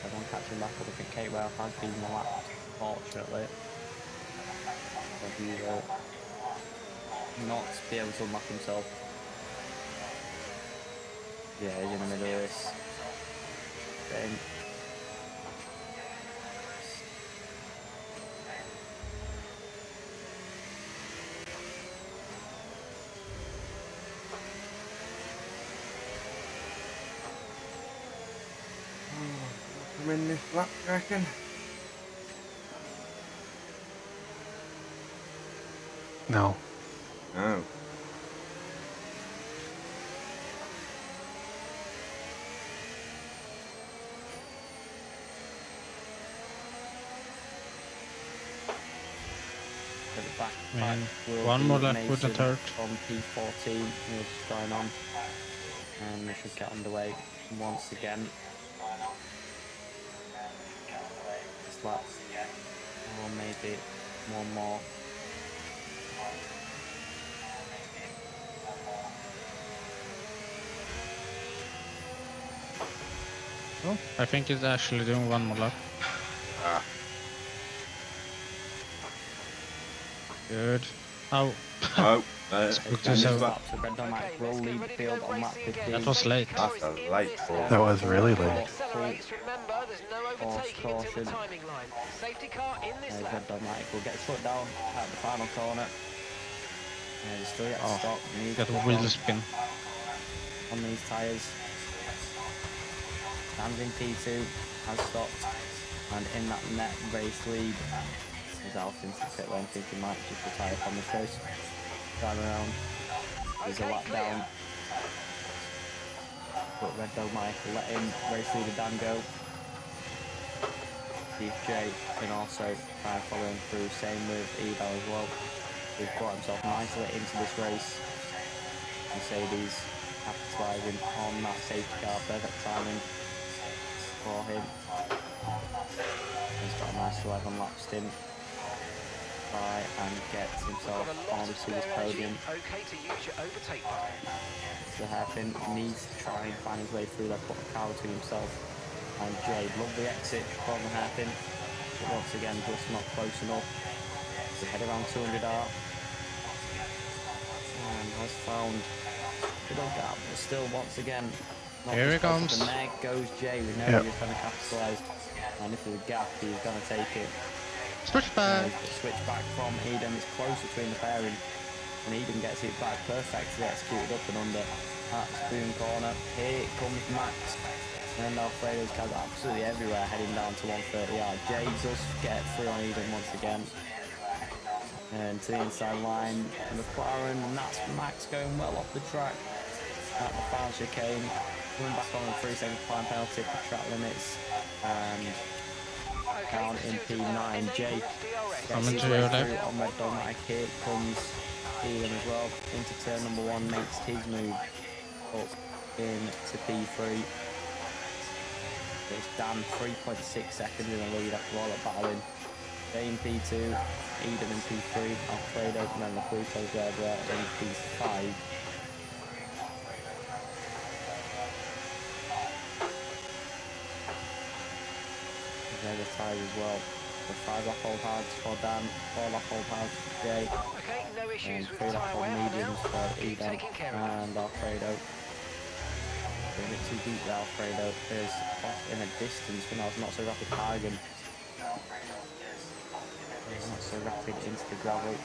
Everyone catching back up. I think Kate Whale has been lapped, fortunately. So he will not be able to unlock himself. Yeah, he's in the middle of this thing. I'm in this lap, I reckon. No. No. At the back, Man, will one be more lap Mason wouldn't hurt. on P14 is going on. And we should get underway once again. This lap, or maybe one more. Oh, I think he's actually doing one more lap. Ah, Good. Oh, no. Spook to Next seven. lap, so Red Dynamic will lead the field on lap 15. That was late. That's a late call. That was really late. Accelerates, remember, there's no overtaking until the timing line. Safety car in this lap. Red Dynamic will get his foot down at the final corner. And still yet to stop. Needs Got to a put wheel spin. on these tyres. Stands in P2, has stopped, and in that net race lead is out into the pit lane, thinking he might just retire from this race. Drive around, there's a lap down, but Red Dog Mike will let him race leader Dan go. Steve J can also try following through, same with Ebal as well. He's brought himself nicely into this race. Mercedes capitalising on that safety car, perfect timing for him. He's got a nice 11 lap stint. Try and gets himself onto this podium. Okay to use your overtake button. The hairpin needs to try and find his way through there, put a car between himself and Jade. Lovely exit from the hairpin, but once again just not close enough. We head around 200R and has found a little gap, but still once again not Here he just close. comes. And there goes Jay. We know Yep. he's going to capitalise, and if there's a gap he's going to take it. Switch back. Switch back from Eden is close between the pairing, and Eden gets it back perfectly executed up and under. That's boom corner. Here comes Max, and Alfredo's cars absolutely everywhere heading down to 130R. Jay does get through on Eden once again, and to the inside line, McLaren, and that's Max going well off the track at the final chicane, coming back on the 3-second time penalty for track limits, and down in P9. Jay Coming gets to his way your through left. on Red Dog. Here comes Ian as well into turn number 1, makes his move up into P3. It's Dan 3.6 seconds in the lead after all that battling. Jay in P2, Eden in P3, Alfredo and then the Pluto's there in P5. They're the tyres as well. The 5 lap hold hards for Dan, 4 lap hold hards for Jay, Okay, no and issues 3 with lap tyre hold wear now. mediums for Keep Eden taking care of it. and Alfredo. A bit too deep there, Alfredo is off in a distance from that not so rapid Hagen. Not so rapid into the gravel.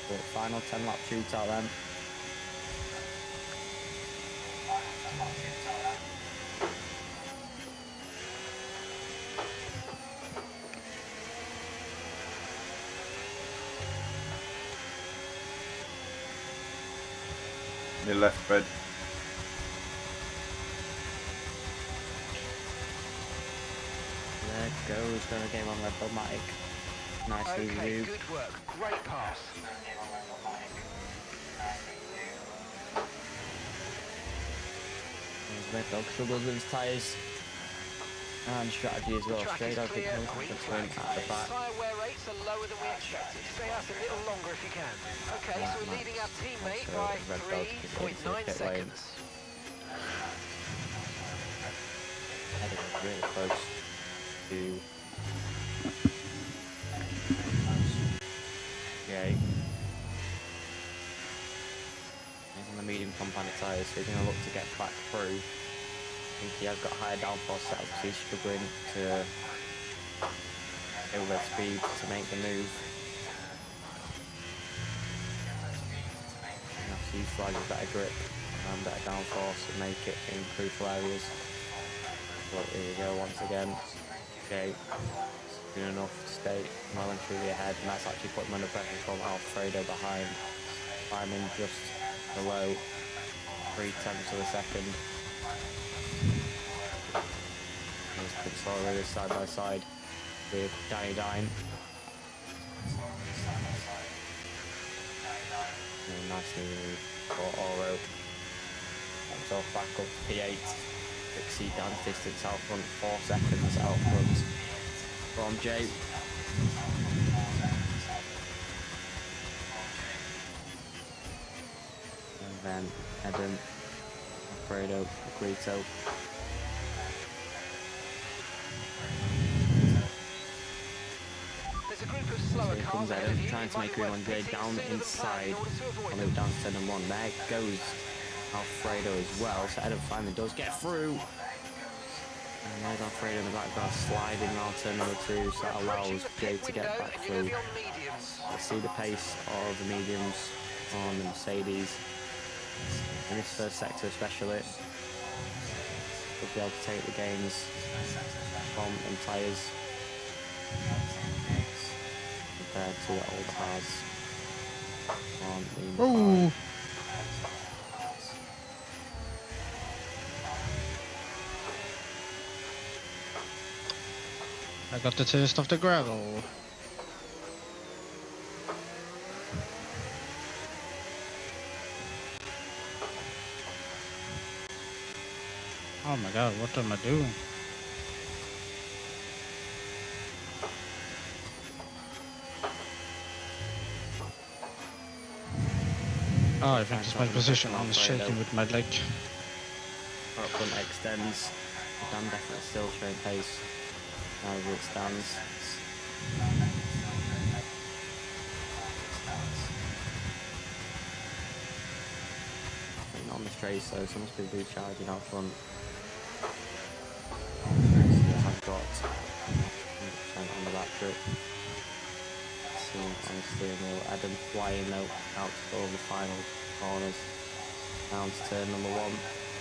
But final 10 lap shootout then. Your left, Fred. There goes, going to game on Red Dogmatic. Nicely Okay, reviewed. good work. Great pass. Red Dog struggles with his tyres and strategy as well. Track Straight is out clear, the green swing flag. at the back. Tyre wear rates are lower than we expected. Stay out a little longer if you can. Okay, so we're leading our teammate Also, by Red Dog is into the 3.9 pit lane. seconds. Heading really close to Jay. He's on the medium compounded tyres, so he's going to look to get back through. I think he has got higher downforce setup because he's struggling to build their speed to make the move. And obviously utilise better grip and better downforce to make it in crucial areas. But here we go once again. Jay doing enough to stay well and truly ahead, and that's actually put him under pressure from Alfredo behind. Climbing just below 0.3 of a second. He's consolidated side by side with Danny Dine. Yeah, nicely moved for Oro. Himself back up to P8. Exceed down distance out front, 4 seconds out front from Jay. And then Adam, Alfredo, Grito. There's a group of slower Here cars comes ahead Adam, of you. trying It to might make be room worth on Jay pitting down sooner than inside. planned in order to avoid I'll move down to 10 and 1. There goes Alfredo as well. So Adam finally does get through. And there's Alfredo in the background sliding around turn number 2, so that allows Jay to get back through. Let's see the pace of the mediums on the Mercedes. In this first sector especially, we'll be able to take the gains from them tyres compared to all the hards on the Ooh. I got the taste of the gravel. Oh my god, what am I doing? Oh, I think it's my position. I'm shaking with my leg. Up front extends. Dan definitely still showing pace as it stands. On the straight, so some must be recharging out front. I've got 100% on the back trip. Seen on the steering wheel. Adam flying though out over the final corners. Down to turn number 1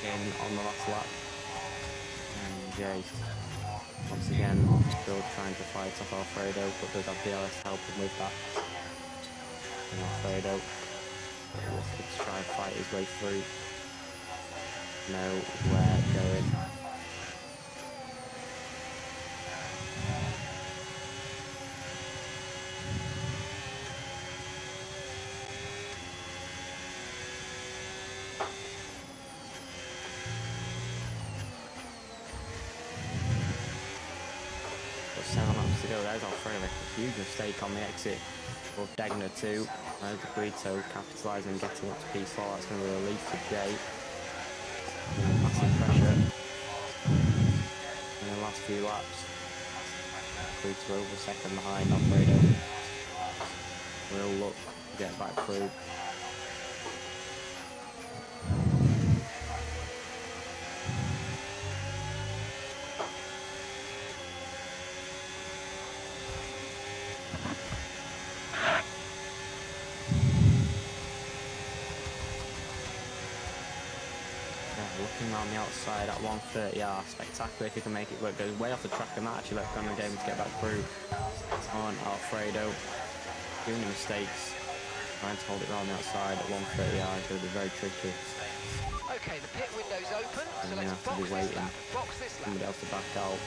in on the last lap. And Jay once again still trying to fight off Alfredo, but does have DLS helping with that. And Alfredo looking to try and fight his way through. Nowhere going. But 7 laps to go. There's Alfredo. A huge mistake on the exit of Degner 2. There's the Grito capitalising and getting up to P4. That's going to be a relief for Jay. Massive pressure in the last few laps. Grito over second behind Alfredo. Will look to get back through. Looking on the outside at 130R, spectacular if he can make it work. Goes way off the track and that actually let Grandad game to get back through on Alfredo. Doing the mistakes, trying to hold it around the outside at 130R is going to be very tricky. Okay, the pit window's open, so And you let's have to be box this waiting. lap. Box this lap. Somebody else to back out.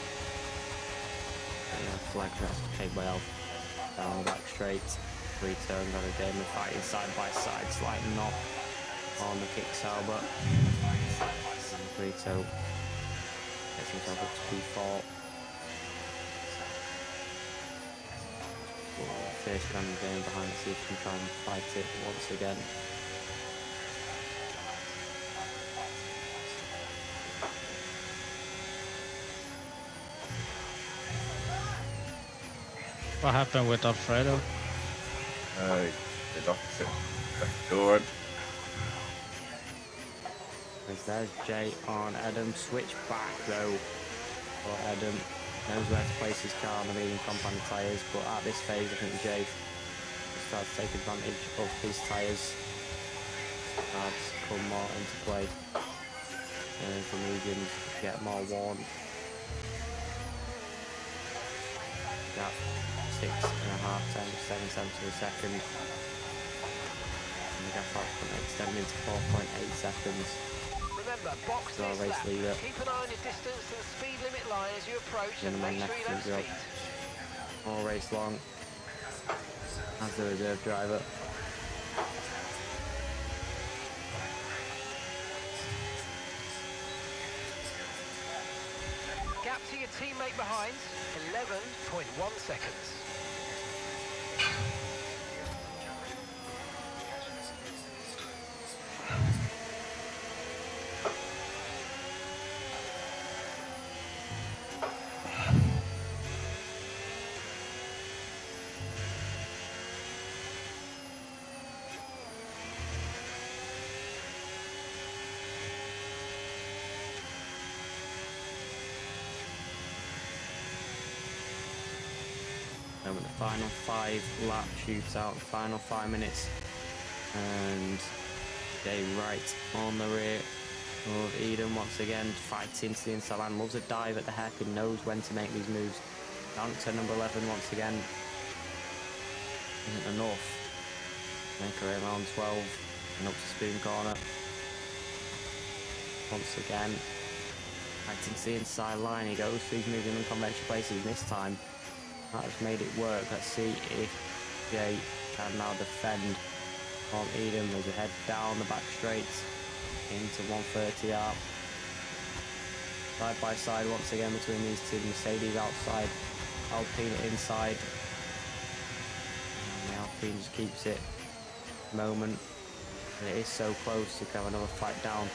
And flag that's okay, well down the back straight. Return on a game of fighting side by side, slight knock on the kick Sauber. Grito gets himself up to P4. First Grandad game behind, see if he can try and fight it once again. What happened with Alfredo? Did opposite. Alright. There's Jay on Adam. Switch back though for Adam. Knows where to place his car on the medium compound tyres, but at this phase I think Jay will start to take advantage of his tyres. Cards come more into play. And the mediums get more worn. Gap 6.5 times 7 cents per second. And the gap out can extend into 4.8 seconds. Remember, box So our this race lap. leader. Keep an eye on your distance to the speed limit line as you approach, and Gentleman make sure you left don't as well. speed. All race long as the reserve driver. gap to your teammate behind, 11.1 seconds. Then with the final 5 lap shootout, final 5 minutes, and Jay right on the rear of Eden once again, fighting to the inside line, loves a dive at the hairpin, knows when to make these moves. Down to number 11 once again, isn't enough. Make her around 12 and up to spoon corner. Once again, fighting to the inside line, he goes for these moves in unconventional places this time. That has made it work. Let's see if Jay can now defend on Eden. There's a head down the back straight into 130 up. Side by side once again between these two. Mercedes outside, Alpine inside. And the Alpine just keeps it moment. And it is so close to have another fight down.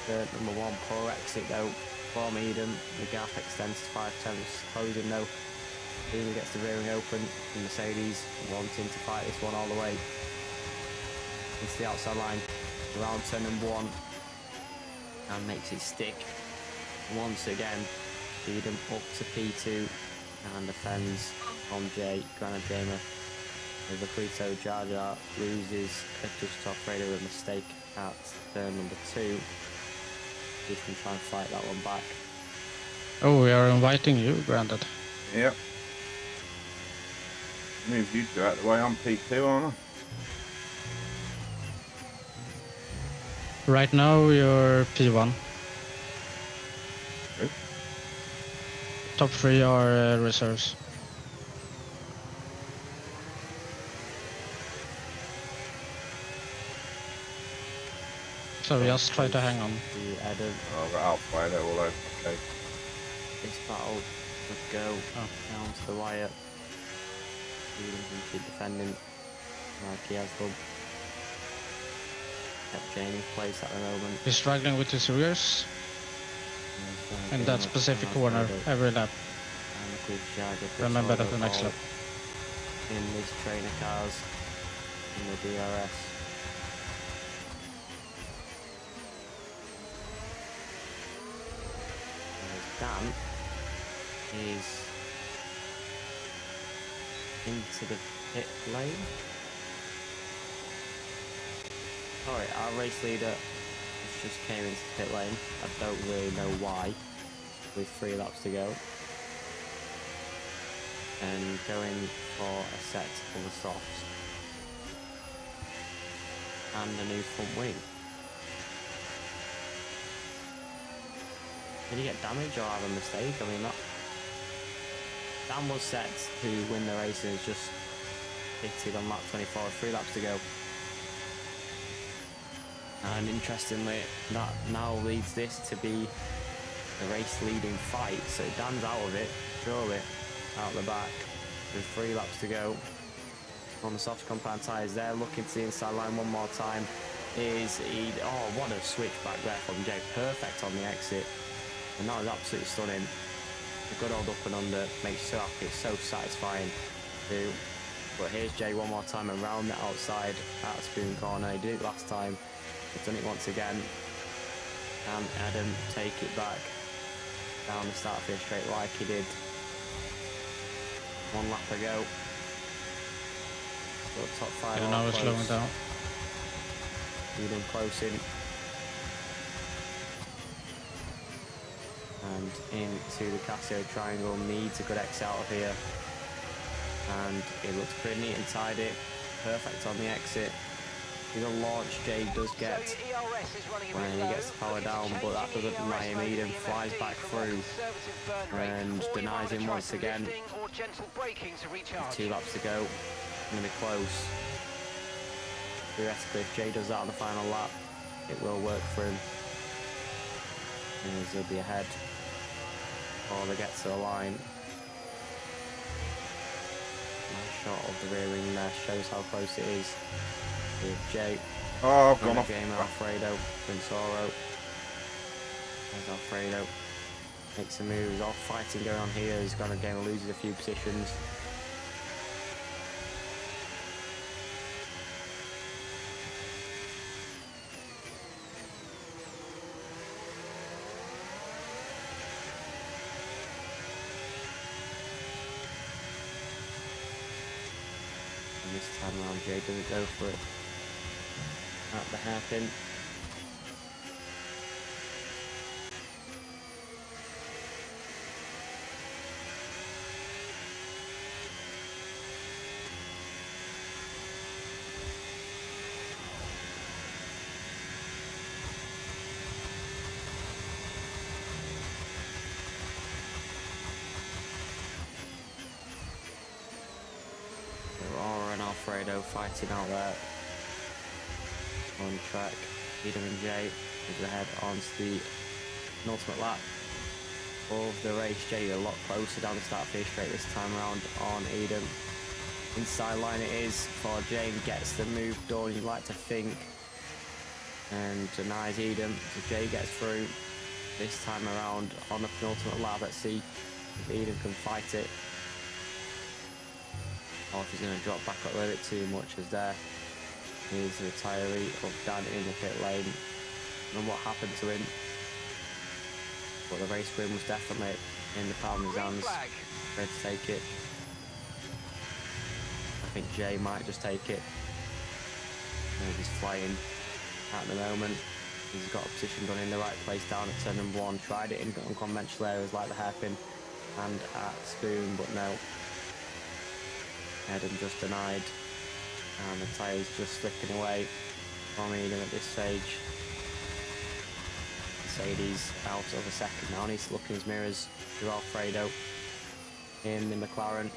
Third number 1, poor exit though from Eden. The gap extends to 5 tenths, closing though. Eden gets the rearing open, and Mercedes wanting to fight this one all the way. It's the outside line, around turn number 1, and makes it stick. Once again, Eden up to P2, and defends from Jay. Grandad Gamer with the Pluto Jar Jar loses a just off radar with a mistake at turn number 2. He can try and fight that one back. Oh, we are inviting you, Grandad. Yep. Move you two out of the way. I'm P2, aren't I? Right now you're P1. Okay. Top 3 are reserves. So just try to hang on. The Eden. Oh, I've got Alpha there all over. Okay. This battle would go down to the wire. Eden can keep defending like he has done. Kept Jamie's place at the moment. He's struggling with his rears in that specific corner every lap. Remember that the next lap. In these trainer cars in the DRS. Dan is into the pit lane. Alright, our race leader just came into the pit lane. I don't really know why, with 3 laps to go. And going for a set of the softs. And a new front wing. Did he get damaged or have a mistake? I mean, that Dan was set to win the race and has just pitted on lap 24 with 3 laps to go. And interestingly, that now leads this to be the race leading fight. So Dan's out of it, surely, out the back with 3 laps to go. On the soft compound tyres there, looking to the inside line one more time. Oh, what a switch back there from Jay. Perfect on the exit. And that was absolutely stunning. A good old up and under makes you so happy, it's so satisfying too. But here's Jay one more time around the outside at spoon corner. He did it last time, he's done it once again. And Adam take it back down the start finish straight like he did 1 lap ago. Got top 5 Yeah, now we're slowing down. Eden close in. And into the Casio triangle, needs a good exit out of here. And it looks pretty neat and tidy. Perfect on the exit. The launch Jay does get when he gets the power down, but that doesn't allow him. Eden flies back through and denies him once again. 2 laps to go. Going to be close. Theoretically, if Jay does that on the final lap, it will work for him. And he'll be ahead. before they get to the line. Nice shot of the rear wing there, shows how close it is. With Jay. Oh, I've gone off. Game Alfredo, Prinsoro. There's Alfredo. Makes some moves. All fighting going on here. He's gonna again loses a few positions. And this time around, Jay doesn't go for it at the hairpin. Aurora and Alfredo fighting out there on track. Edom and Jay is ahead onto the penultimate lap of the race. Jay a lot closer down the start finish straight this time around on Edom. Inside line it is for Jay, gets the move done, you'd like to think, and denies Edom. So Jay gets through this time around on the penultimate lap. Let's see if Edom can fight it, or if he's going to drop back up a little bit too much, as there is the retiree up down in the pit lane. I don't know what happened to him, but the race win was definitely in the Parmesan's ready to take it. I think Jay might just take it. He's flying at the moment. He's got a position done in the right place down at turn number 1. Tried it in unconventional areas like the hairpin and at Spoon, but no. Edom just denied, and the tyres just slipping away from Edom at this stage. Mercedes out of a second now, needs to look in his mirrors to Alfredo in the McLaren.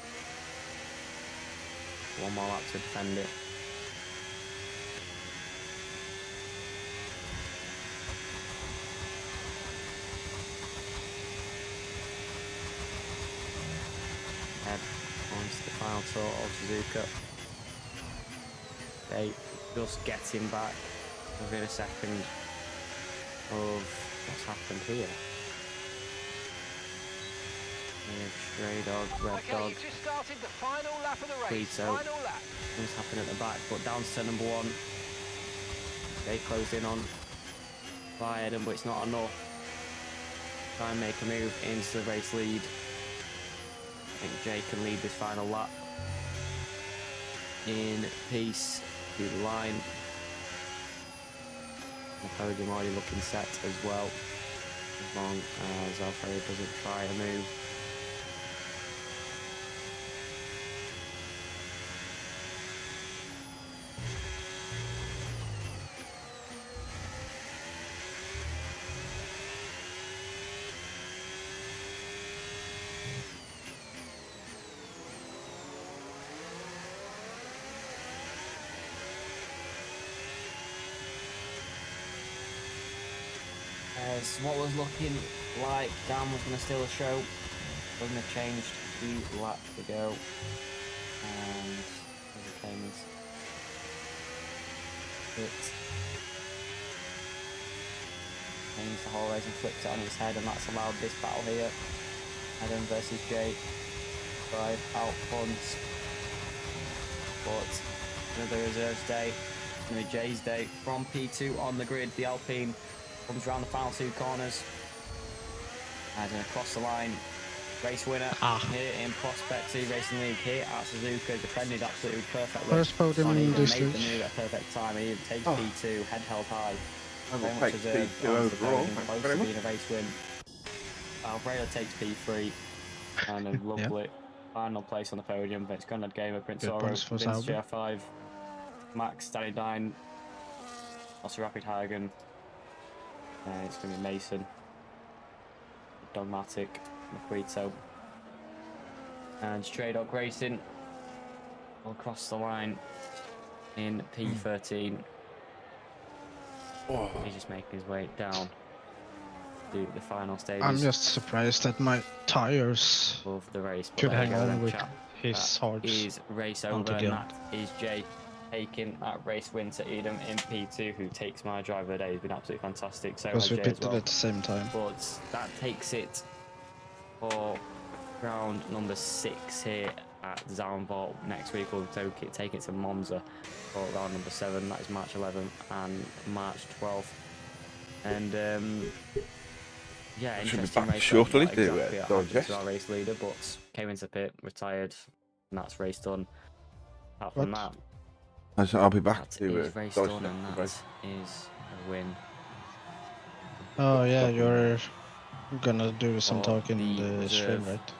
One more lap to defend it. Head onto the final tour of Suzuka. They just getting back within a second of what's happened here. We have Stray Dog, Red Dog, you've just started the final lap of the race. Quito. Final lap. Things happening at the back, but down to turn number 1. They close in on by Edom, but it's not enough. Try and make a move into the race lead. I think Jay can lead this final lap in peace through the line. The podium already looking set as well, as long as Alfredo doesn't try a move. As what was looking like Dan was going to steal the show, we're going to change the lap to go, and as it came into it, changes the whole race and flips it on its head, and that's allowed this battle here. Edom versus Jay, drive out front, but another reserves day, another Jay's day from P2 on the grid. The Alpine comes around the final 2 corners, and then across the line, race winner here in Prospect 2 Racing League here at Suzuka, defended absolutely perfectly. First podium in Made the distance. move at a perfect time. He takes P2, head held high. I Very will much take reserved P2 onto the overall. podium, Thank you close very to much. being a race win. Alfredo takes P3, and a lovely final place on the podium. But it's Grandad Gamer, Prince Good Oro, points for Vince Sauber. GR5, Max, Danny Dine, also Rapid Hagen. It's going to be Mason, Dogmatic, Maquito, and Stray Dog Racing will cross the line in P13. He's just making his way down the final stages I'm just surprised that my tires of the race. But could there you hang go on then, with chat. his That hearts. is race onto over, the and end. that is Jay taking that race win to Edam in P2, who takes my driver of the day. He's been absolutely fantastic. So Because has we Jay as pitted well. at the same time. But that takes it for round number 6 here at Zandvoort. Next week we'll take it to Monza for round number 7. That is March 11th and March 12th. And yeah, I should be interesting back race. shortly Not to, exactly what happened digest. to our race leader, but came into pit, retired, and that's race done. Apart from What? that, I'll be back that to is race digest done, and the that race. is a win. Oh yeah, you're gonna do some For talking in the the stream, reserve. right?